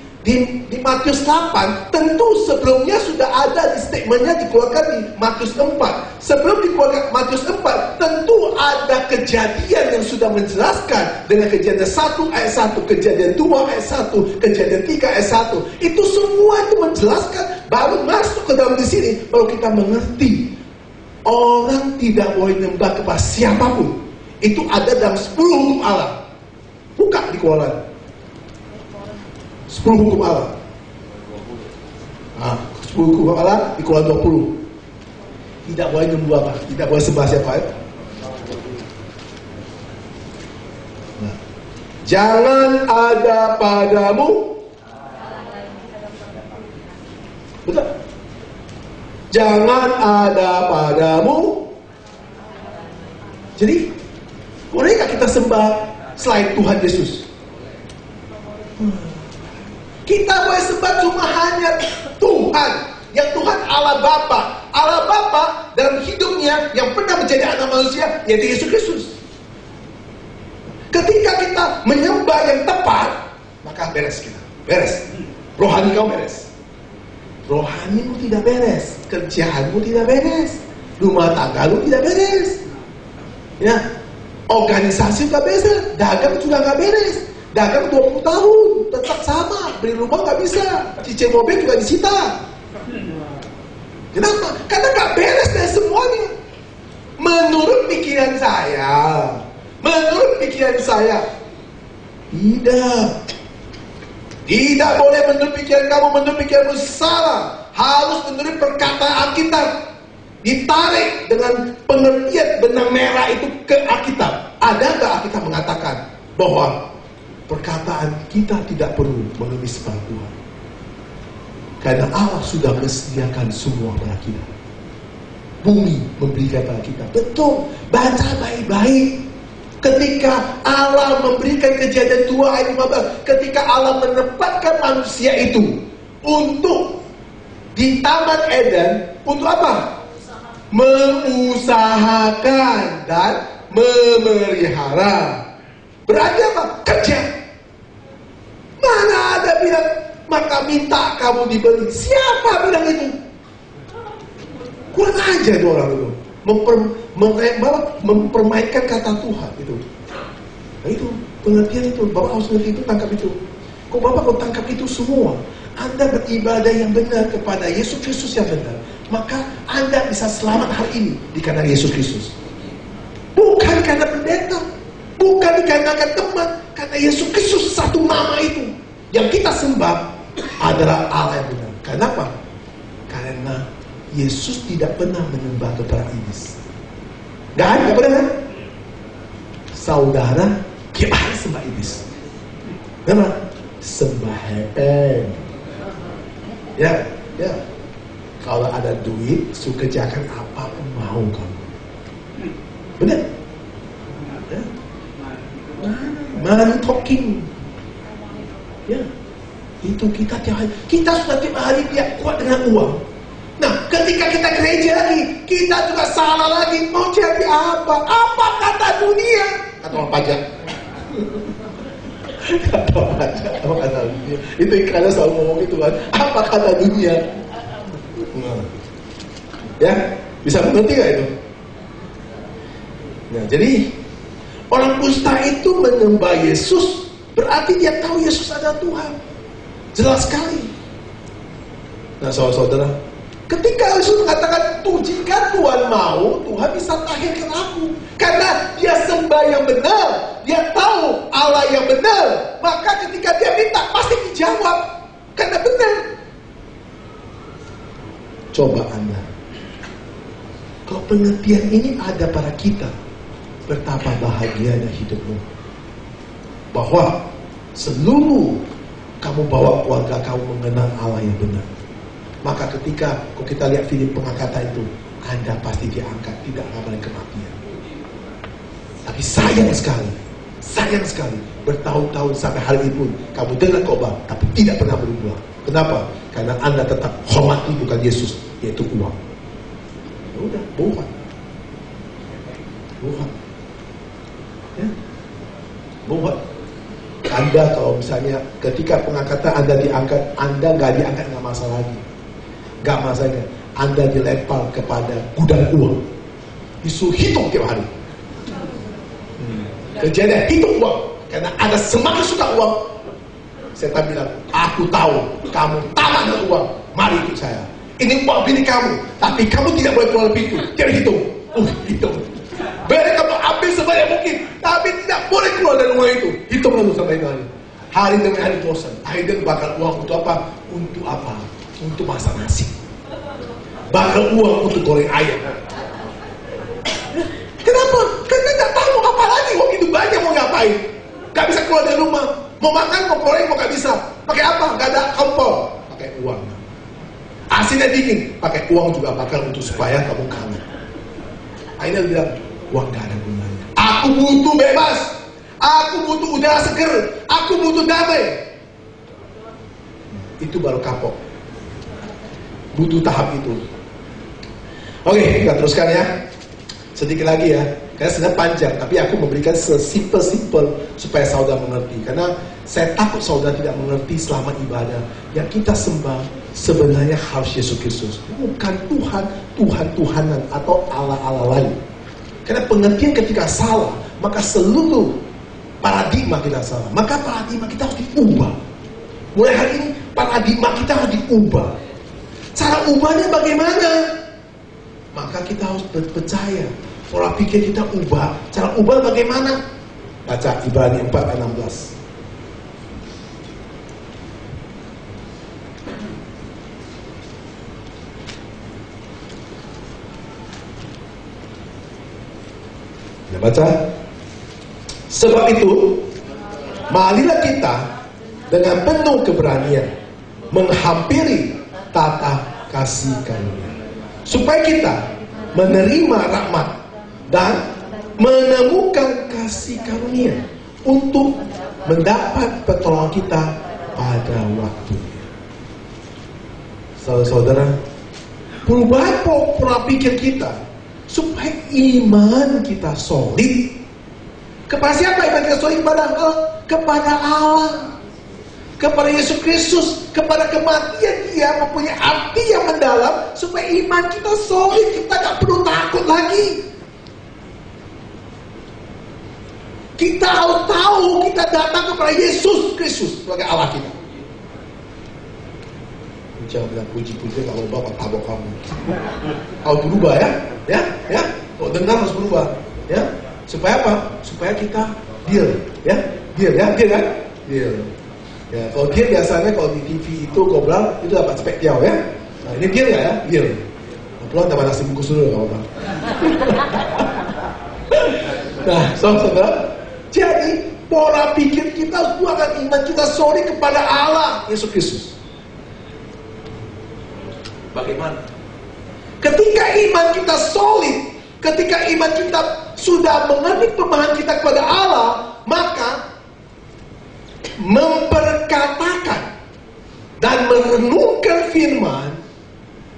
Matius 8, tentu sebelumnya sudah ada di statementnya dikeluarkan di Matius 4. Sebelum dikeluarkan Matius 4, tentu ada kejadian yang sudah menjelaskan dengan kejadian 1 ayat 1, kejadian 2 ayat 1, kejadian 3 ayat 1. Itu semua itu menjelaskan, baru masuk ke dalam di sini, baru kita mengerti. Orang tidak boleh menyembah kepada siapapun. Itu ada dalam 10 hukum Allah. Buka di Keluaran. 10 hukum Allah. 10 hukum Allah di Keluaran 20. Tidak boleh menyembah apa? Tidak boleh sembah siapa ya? Nah. Jangan ada padamu. Betul? Jangan ada padamu. Jadi, bolehkah kita sembah selain Tuhan Yesus? Kita boleh sembah cuma hanya Tuhan, yang Tuhan Allah Bapa. Allah Bapa dalam hidupnya yang pernah menjadi anak manusia, yaitu Yesus Kristus. Ketika kita menyembah yang tepat, maka beres kita. Beres. Rohani kau beres. Rohanimu tidak beres. Kerjaanmu tidak beres. Rumah tanggamu tidak beres. Ya, organisasi tidak beres. Dagang juga nggak beres. Dagang 20 tahun, tetap sama. Beli rumah nggak bisa. Cicil mobil juga disita. Kenapa? Karena nggak beres dari semuanya. Menurut pikiran saya. Tidak boleh menurut pikiran kamu. Menurut pikiranmu salah. Harus menurut perkataan Alkitab. Ditarik dengan pengertian benang merah itu ke Alkitab. Ada nggak Alkitab mengatakan bahwa perkataan kita tidak perlu mengemis pada Tuhan, karena Allah sudah menyediakan semua pada kita. Bumi memberikan pada kita. Betul. Baca baik-baik. Ketika Allah memberikan kejadian 2 ayat 15, ketika Allah menempatkan manusia itu untuk di Taman Eden, untuk apa? Mengusahakan dan memelihara. Berarti apa? Kerja. Mana ada bilang, maka minta kamu diberi. Siapa bilang itu? Kurang aja itu orang itu. Mempermainkan kata Tuhan itu. Nah itu, pengertian itu. Bapak harus ngerti itu, tangkap itu. Kok Bapak kau tangkap itu semua? Anda beribadah yang benar kepada Yesus Kristus yang benar, maka Anda bisa selamat hari ini dikarenakan Yesus Kristus. Bukan karena pendeta, bukan dikarenakan teman, karena Yesus Kristus satu nama itu yang kita sembah adalah Allah yang benar. Kenapa? Karena Yesus tidak pernah menyembah kepada iblis. Gak pernah. Saudara, gimana sembah iblis? Kenapa? Sembah hepen. Ya. Kalau ada duit, suka kerjakan apapun mau kamu. Benar? Ya. Money talking. Ya. Itu kita tiap hari. Kita sudah tiap hari biar kuat dengan uang. Nah, ketika kita gereja lagi, kita juga salah lagi. Mau jadi apa? Apa kata dunia? Kata orang pajak. Apa kata dunia? Itu iklannya selalu ngomong itu kan. Apa kata dunia? Nah. Ya, bisa mengerti gak itu? Nah, jadi orang kusta itu menyembah Yesus, berarti dia tahu Yesus adalah Tuhan. Jelas sekali. Nah, saudara-saudara, ketika Yesus mengatakan, jika Tuhan mau, Tuhan bisa lahirkan aku. Karena dia sembah yang benar, dia tahu Allah yang benar, maka ketika dia minta, pasti dijawab. Karena benar. Coba Anda, kalau pengertian ini ada pada kita, betapa bahagianya hidupmu. Bahwa seluruh kamu bawa keluarga kamu mengenal Allah yang benar. Maka ketika kita lihat film pengangkatan itu, Anda pasti diangkat, tidak mengalami kematian. Tapi sayang sekali, bertahun-tahun sampai hari ini pun kamu dengar khotbah, tapi tidak pernah berubah. Kenapa? Karena Anda tetap hormati bukan Yesus, yaitu uang. Udah, bukan. Ya, bukan. Anda kalau misalnya ketika pengangkatan Anda diangkat, Anda nggak diangkat nggak masalah lagi. Gak masalah, Anda dilempar kepada gudang uang, disuruh hitung tiap hari. Kejadian hitung uang, karena Anda semakin suka uang. Setan bilang, aku tahu kamu tamak dengan uang, mari ikut saya. Ini uang milik kamu, tapi kamu tidak boleh keluar pintu. Jadi hitung, hitung. Biar kamu ambil sebanyak mungkin, tapi tidak boleh keluar dari uang itu. Hitung lalu sampai hari. Hari demi hari bosan. Akhirnya bakal uang untuk apa? Untuk apa? Untuk masak nasi, bakal uang untuk goreng ayam. Kenapa? Karena nggak tahu apa lagi uang itu banyak mau ngapain. Gak bisa keluar dari rumah, mau makan, mau goreng, mau gak bisa. Pakai apa? Gak ada kompor, pakai uang. Asinnya dingin, pakai uang juga bakal untuk supaya kamu kangen. Akhirnya dia bilang, uang gak ada gunanya. Aku butuh bebas, aku butuh udara seger, aku butuh damai. Itu baru kapok. Butuh tahap itu. Oke, kita teruskan ya. Sedikit lagi ya. Karena sebenarnya panjang, tapi aku memberikan sesimpel-simpel supaya saudara mengerti. Karena saya takut saudara tidak mengerti selama ibadah. Yang kita sembah sebenarnya harus Yesus Kristus, bukan Tuhan-Tuhanan atau Allah-Allah lain. Karena pengertian ketika salah, maka seluruh paradigma kita salah. Maka paradigma kita harus diubah. Mulai hari ini paradigma kita harus diubah. Cara ubahnya bagaimana? Maka kita harus percaya. Pola pikir kita ubah. Cara ubah bagaimana? Baca Ibrani 4 ayat 16. Kita baca. Sebab itu, marilah kita dengan penuh keberanian menghampiri tata kasih karunia, supaya kita menerima rahmat dan menemukan kasih karunia untuk mendapat pertolongan kita pada waktunya. Saudara-saudara, perubahan pola pikir kita supaya iman kita solid. Kepada siapa iman kita solid? Kepada Allah, kepada Yesus Kristus, kepada kematian Dia mempunyai arti yang mendalam supaya iman kita solid. Kita gak perlu takut lagi. Kita harus tahu kita datang kepada Yesus Kristus sebagai Allah kita. Jangan bilang puji-puji kalau Bapak tabok kamu. Harus berubah ya. Kalau dengar harus berubah ya. Supaya apa? Supaya kita deal ya. Deal kan? Deal. Ya, kalau dia biasanya kalau di TV itu ngobrol itu dapat spektiau ya. Nah, ini deal ya? Deal. Pulang tambah nasi bungkus dulu kalau Bang. Nah, saudara, jadi pola pikir kita harus buatkan iman kita solid kepada Allah Yesus Kristus. Bagaimana? Ketika iman kita solid, ketika iman kita sudah mengerti pemahaman kita kepada Allah, maka memperkatakan dan merenungkan firman,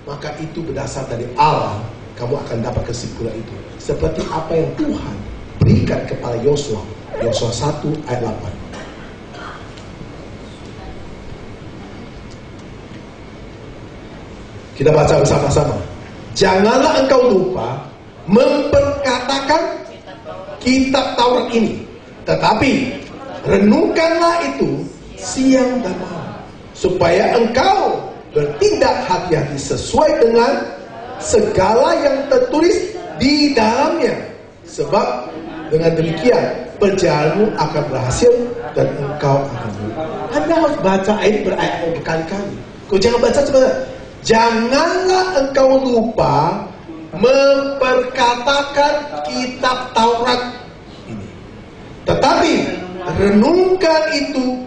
maka itu berdasar dari Allah. Kamu akan dapat kesimpulan itu, seperti apa yang Tuhan berikan kepada Yosua 1 ayat 8. Kita baca bersama-sama. Janganlah engkau lupa memperkatakan kitab Taurat ini, tetapi renungkanlah itu siang dan malam, supaya engkau bertindak hati-hati sesuai dengan segala yang tertulis di dalamnya. Sebab dengan demikian perjalananmu akan berhasil dan engkau akan berhasil. Anda harus baca ayat berkali-kali. Kau jangan baca sebentar. Janganlah engkau lupa memperkatakan kitab Taurat ini, tetapi renungkan itu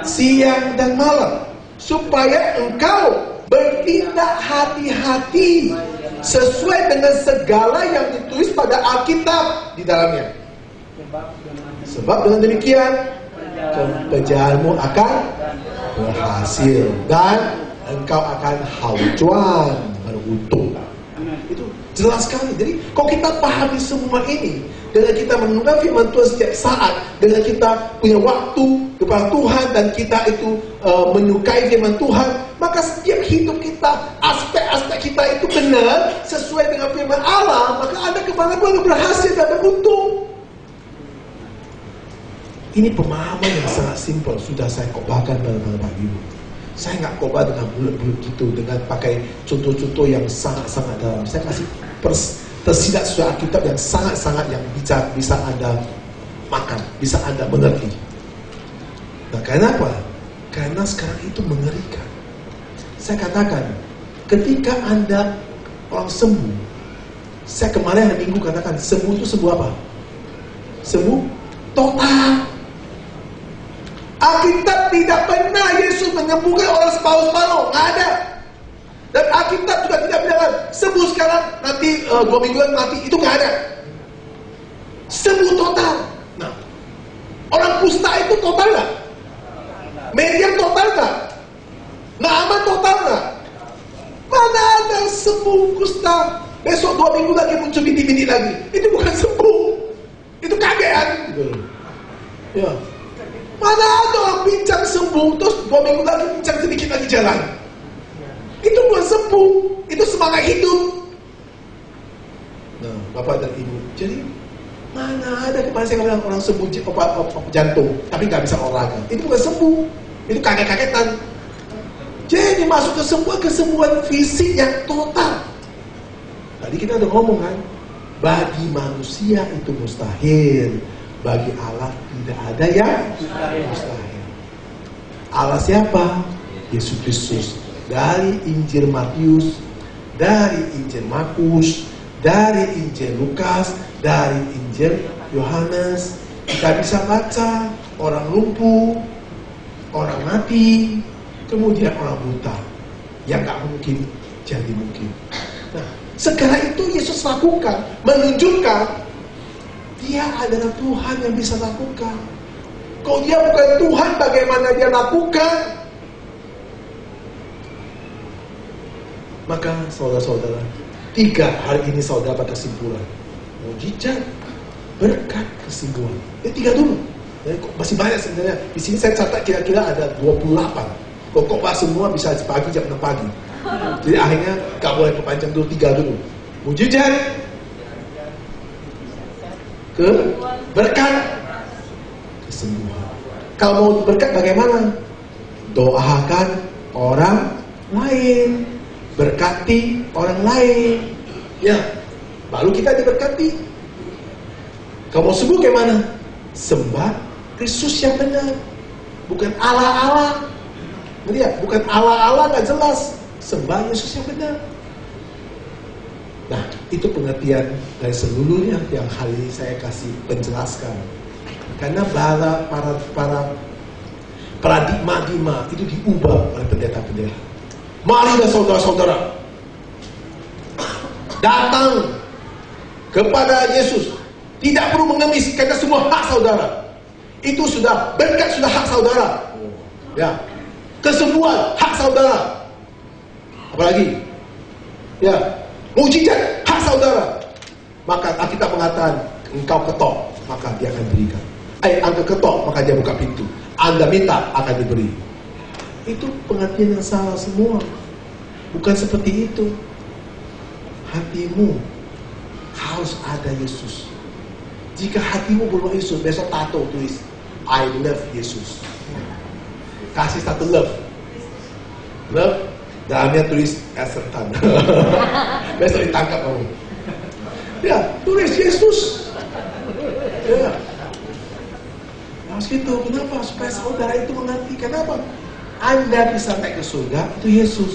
siang dan malam, supaya engkau bertindak hati-hati sesuai dengan segala yang ditulis pada Alkitab di dalamnya. Sebab dengan demikian perjalananmu akan berhasil dan engkau akan haujuan, beruntung. Itu jelas sekali. Jadi kalau kita pahami semua ini, dengan kita mendengar firman Tuhan setiap saat, dengan kita punya waktu kepada Tuhan, dan kita itu menyukai firman Tuhan, maka setiap hidup kita, aspek-aspek kita itu benar sesuai dengan firman Allah, maka Anda kemana-mana berhasil dan beruntung. Ini pemahaman yang sangat simpel, sudah saya khotbahkan pada Bapak Ibu. Saya nggak khotbah dengan bulat-bulat gitu, dengan pakai contoh-contoh yang sangat-sangat dalam. Saya kasih tersirat sesuai Alkitab yang sangat-sangat yang bisa Anda makan, bisa Anda mengerti. Nah, kenapa? Karena sekarang itu mengerikan. Saya katakan, ketika Anda orang sembuh, saya kemarin hari Minggu katakan, sembuh itu sembuh apa? Sembuh total. Alkitab tidak pernah Yesus menyembuhkan orang separuh-separuh, nggak ada. Dan Alkitab juga tidak bilang sembuh sekarang, nanti 2 minggu lagi mati, itu nggak ada. Sembuh total. Nah, orang kusta itu total nggak? Median total nggak? Naaman total nggak? Mana ada sembuh kusta? Besok 2 minggu lagi muncul bintik-bintik lagi. Itu bukan sembuh, itu kagetan. Gitu. Ya. Mana ada orang pincang sembuh, terus 2 minggu lagi pincang sedikit lagi jalan. Itu bukan sembuh, itu semangat hidup. Nah, Bapak dan Ibu, jadi mana ada kemarin saya bilang orang sembuh jantung, tapi nggak bisa olahraga. Itu bukan sembuh, itu kaget-kagetan. Jadi masuk kesembuhan fisik yang total. Tadi kita udah ngomong kan, bagi manusia itu mustahil, bagi Allah tidak ada yang mustahil. Allah siapa? Yesus Kristus. Dari Injil Matius, dari Injil Markus, dari Injil Lukas, dari Injil Yohanes, kita bisa baca orang lumpuh, orang mati, kemudian orang buta, yang gak mungkin jadi mungkin. Nah, sekarang itu Yesus lakukan, menunjukkan Dia adalah Tuhan yang bisa lakukan. Kalau Dia bukan Tuhan, bagaimana Dia lakukan? Maka saudara-saudara, 3 hari ini saudara dapat kesimpulan. Mujizat, berkat, kesembuhan. Ini 3 dulu. Masih banyak sebenarnya. Di sini saya catat kira-kira ada 28. Pokoknya semua bisa pagi jam 6 pagi. Jadi akhirnya gak boleh perpanjang dulu, 3 dulu. Mujizat, berkat, kesembuhan. Kalau mau berkat bagaimana? Doakan orang lain, berkati orang lain, ya, baru kita diberkati. Kalau mau sembuh kayak mana? Sembah Kristus yang benar, bukan ala-ala. Lihat, bukan ala-ala nggak jelas. Sembah Yesus yang benar. Nah, itu pengertian dari seluruhnya yang hari ini saya kasih penjelaskan. Karena para paradigma itu diubah oleh pendeta-pendeta. Marilah saudara-saudara datang kepada Yesus. Tidak perlu mengemis, karena semua hak saudara. Itu sudah berkat, sudah hak saudara. Ya, kesembuhan hak saudara. Apalagi, ya, mujizat hak saudara. Maka kita mengatakan engkau ketok, maka Dia akan berikan. Anda ketok, maka Dia buka pintu. Anda minta, akan diberi. Itu pengertian yang salah semua. Bukan seperti itu. hatimu harus ada Yesus. Jika hatimu belum Yesus, besok tato tulis I love Yesus. Kasih satu love. Love, dalamnya tulis Esertan. Besok ditangkap kamu. Ya, tulis Yesus. Ya. Harus gitu. Kenapa? Supaya saudara itu mengerti. Kenapa? Anda bisa naik ke surga, itu Yesus.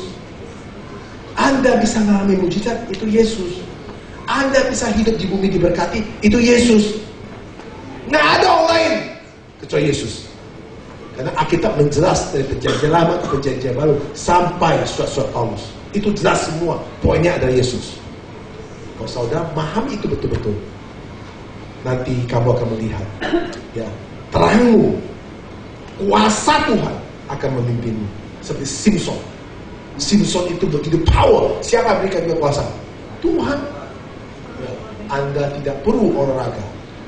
Anda bisa mengalami mujizat, itu Yesus. Anda bisa hidup di bumi diberkati, itu Yesus. Nggak ada orang lain kecuali Yesus. Karena Alkitab menjelas dari perjanjian lama ke perjanjian baru sampai surat-surat Paulus. Itu jelas semua. Poinnya adalah Yesus. Kalau saudara memahami itu betul-betul, nanti kamu akan melihat, ya, terangmu, kuasa Tuhan akan memimpinmu. Seperti Simpson. Simpson itu begitu power. Siapa berikan dia kuasa? Tuhan. Ya, Anda tidak perlu olahraga,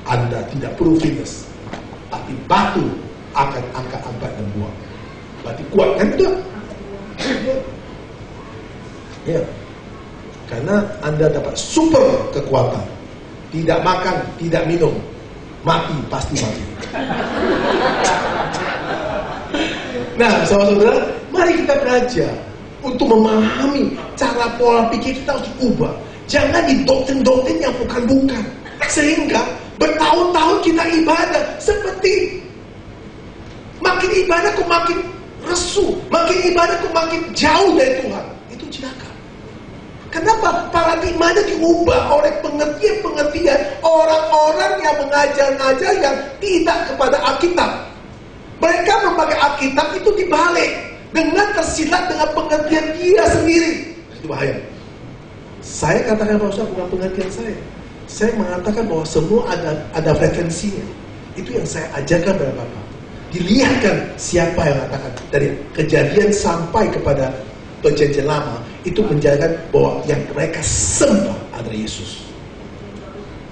Anda tidak perlu fitness, tapi batu akan angkat-angkat dan buang. Berarti kuat kan itu? Ya. Karena Anda dapat super kekuatan. Tidak makan, tidak minum, mati, pasti mati. Nah, saudara-saudara, mari kita belajar untuk memahami cara pola pikir kita harus diubah. Jangan di doktrin-doktrin yang bukan-bukan. Sehingga bertahun-tahun kita ibadah seperti makin ibadah kok makin resu, makin ibadah kok makin jauh dari Tuhan. Itu celaka. Kenapa? Paradigmanya diubah oleh pengertian-pengertian orang-orang yang mengajar-ngajar yang tidak kepada Alkitab. Mereka memakai Alkitab itu dibalik dengan tersilat dengan pengertian dia sendiri. Itu bahaya. Saya katakan bahwa bukan pengertian saya. Saya mengatakan bahwa semua ada frekuensinya. Itu yang saya ajarkan kepada Bapak. Dilihatkan siapa yang mengatakan dari Kejadian sampai kepada perjanjian lama itu menjalankan bahwa yang mereka sembah adalah Yesus.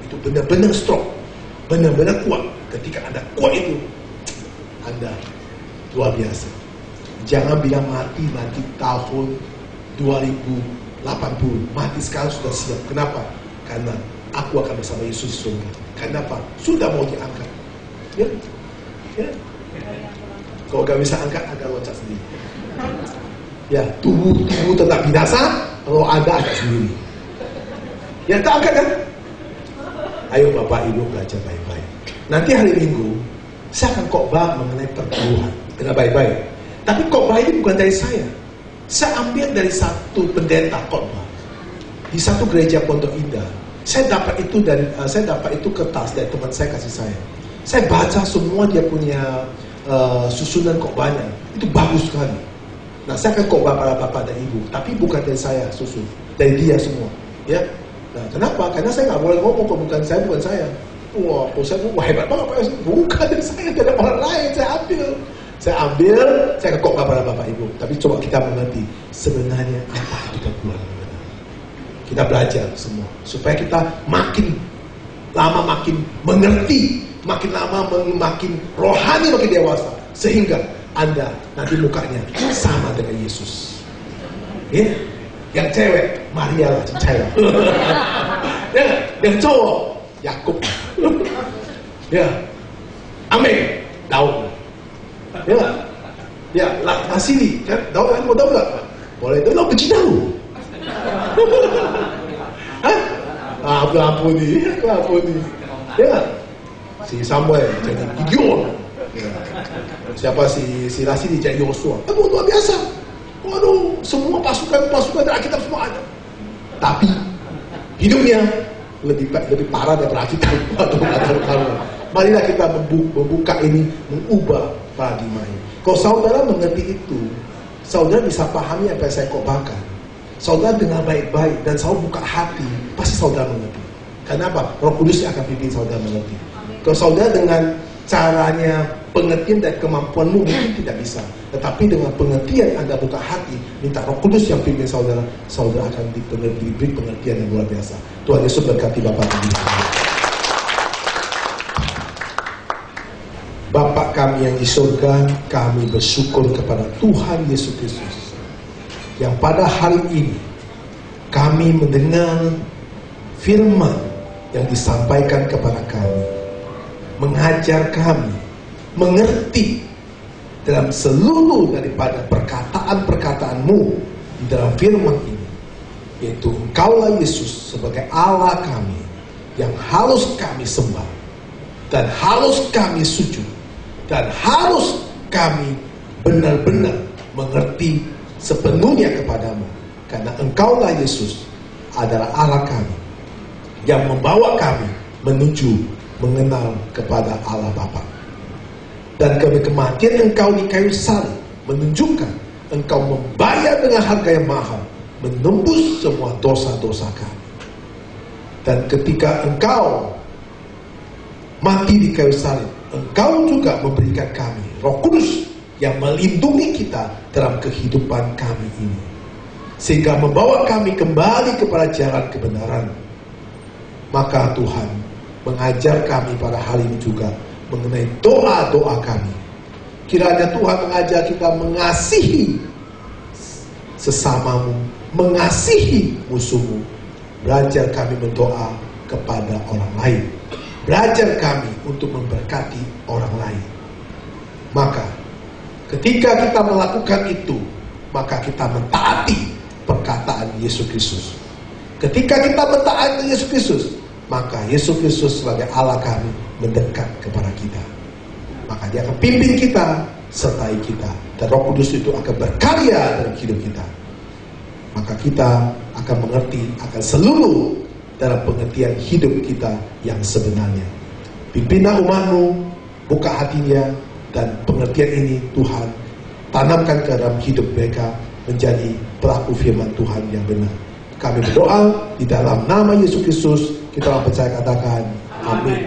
Itu benar-benar strong, benar-benar kuat. Ketika Anda kuat itu, Anda luar biasa. Jangan bilang mati tahun 2080, mati sekarang sudah siap. Kenapa? Karena aku akan bersama Yesus di surga. Kenapa? Sudah mau diangkat. Ya, ya. Kalau gak bisa angkat, Anda loncat sendiri. Ya, tubuh tetap binasa, kalau Anda angkat sendiri. Ya, tak angkat kan? Ayo Bapak Ibu belajar baik-baik. Nanti hari Minggu, saya akan khotbah mengenai perpuluhan. Dengar baik-baik. Tapi khotbah ini bukan dari saya. Saya ambil dari satu pendeta khotbah di satu gereja Pondok Indah. Saya dapat itu kertas dari teman saya kasih saya. Saya baca semua dia punya susunan khotbahnya. Itu bagus sekali. Nah, saya akan khotbah para bapak dan ibu, tapi bukan dari saya susun, dari dia semua. Ya. Nah, kenapa? Karena saya nggak boleh ngomong kalau bukan saya. Wah, kalau saya hebat banget Pak. Bukan dari saya, dari orang lain saya ambil, saya akan khotbah para bapak ibu. Tapi coba kita mengerti sebenarnya apa itu perpuluhan. Kita belajar semua supaya kita makin lama makin mengerti, makin lama makin rohani, makin dewasa, sehingga Anda nanti mukanya sama dengan Yesus. Ya, yang cewek Maria lah, cewek. Ya, yang cowok Yakub. Ya, amin. Daud. Ya, Nasiri kan, Daud kan mau tahu nggak? Boleh tahu, benci Daud. Hah? Ampuni. Ya, si Samuel jadi Gideon. Ya. Siapa si Rasi jadi Yosua. Aduh, luar biasa. Waduh, semua pasukan dari Alkitab semua ada. Tapi hidupnya lebih parah daripada Alkitab. Marilah kita membuka ini, mengubah paradigma ini. Kalau saudara mengerti itu, saudara bisa pahami apa yang saya khotbahkan. Saudara dengar baik-baik dan saudara buka hati, pasti saudara mengerti. Kenapa? Roh Kudus akan pimpin saudara mengerti. Kalau saudara dengan caranya pengertian dan kemampuanmu mungkin tidak bisa, tetapi dengan pengertian Anda buka hati, minta Roh Kudus yang pimpin saudara, saudara akan diberi pengertian yang luar biasa. Tuhan Yesus berkati Bapak Ibu. Bapa kami yang di surga, kami bersyukur kepada Tuhan Yesus Kristus yang pada hari ini kami kami mendengar firman yang disampaikan kepada kami, mengajar kami mengerti dalam seluruh daripada perkataan-perkataan-Mu di dalam firman ini, yaitu Engkaulah Yesus sebagai Allah kami yang harus kami sembah dan harus kami sujud dan harus kami benar-benar mengerti sepenuhnya kepadamu, karena Engkaulah Yesus adalah Allah kami yang membawa kami menuju mengenal kepada Allah Bapa. Dan kematian Engkau di kayu salib menunjukkan Engkau membayar dengan harga yang mahal, menembus semua dosa-dosa kami. Dan ketika Engkau mati di kayu salib, Engkau juga memberikan kami Roh Kudus yang melindungi kita dalam kehidupan kami ini, sehingga membawa kami kembali kepada jalan kebenaran. Maka Tuhan mengajar kami pada hari ini juga mengenai doa-doa kami. Kiranya Tuhan mengajar kita mengasihi sesamamu, mengasihi musuhmu. Belajar kami berdoa kepada orang lain. Belajar kami untuk memberkati orang lain. Maka ketika kita melakukan itu, maka kita mentaati perkataan Yesus Kristus. Ketika kita mentaati Yesus Kristus, maka Yesus Kristus sebagai Allah kami mendekat kepada kita. Maka Dia akan pimpin kita, sertai kita, dan Roh Kudus itu akan berkarya dalam hidup kita. Maka kita akan mengerti akan seluruh dalam pengertian hidup kita yang sebenarnya. Pimpinlah umat-Mu, buka hatinya, dan pengertian ini Tuhan tanamkan ke dalam hidup mereka menjadi pelaku firman Tuhan yang benar. Kami berdoa di dalam nama Yesus Kristus, kita percaya katakan amin.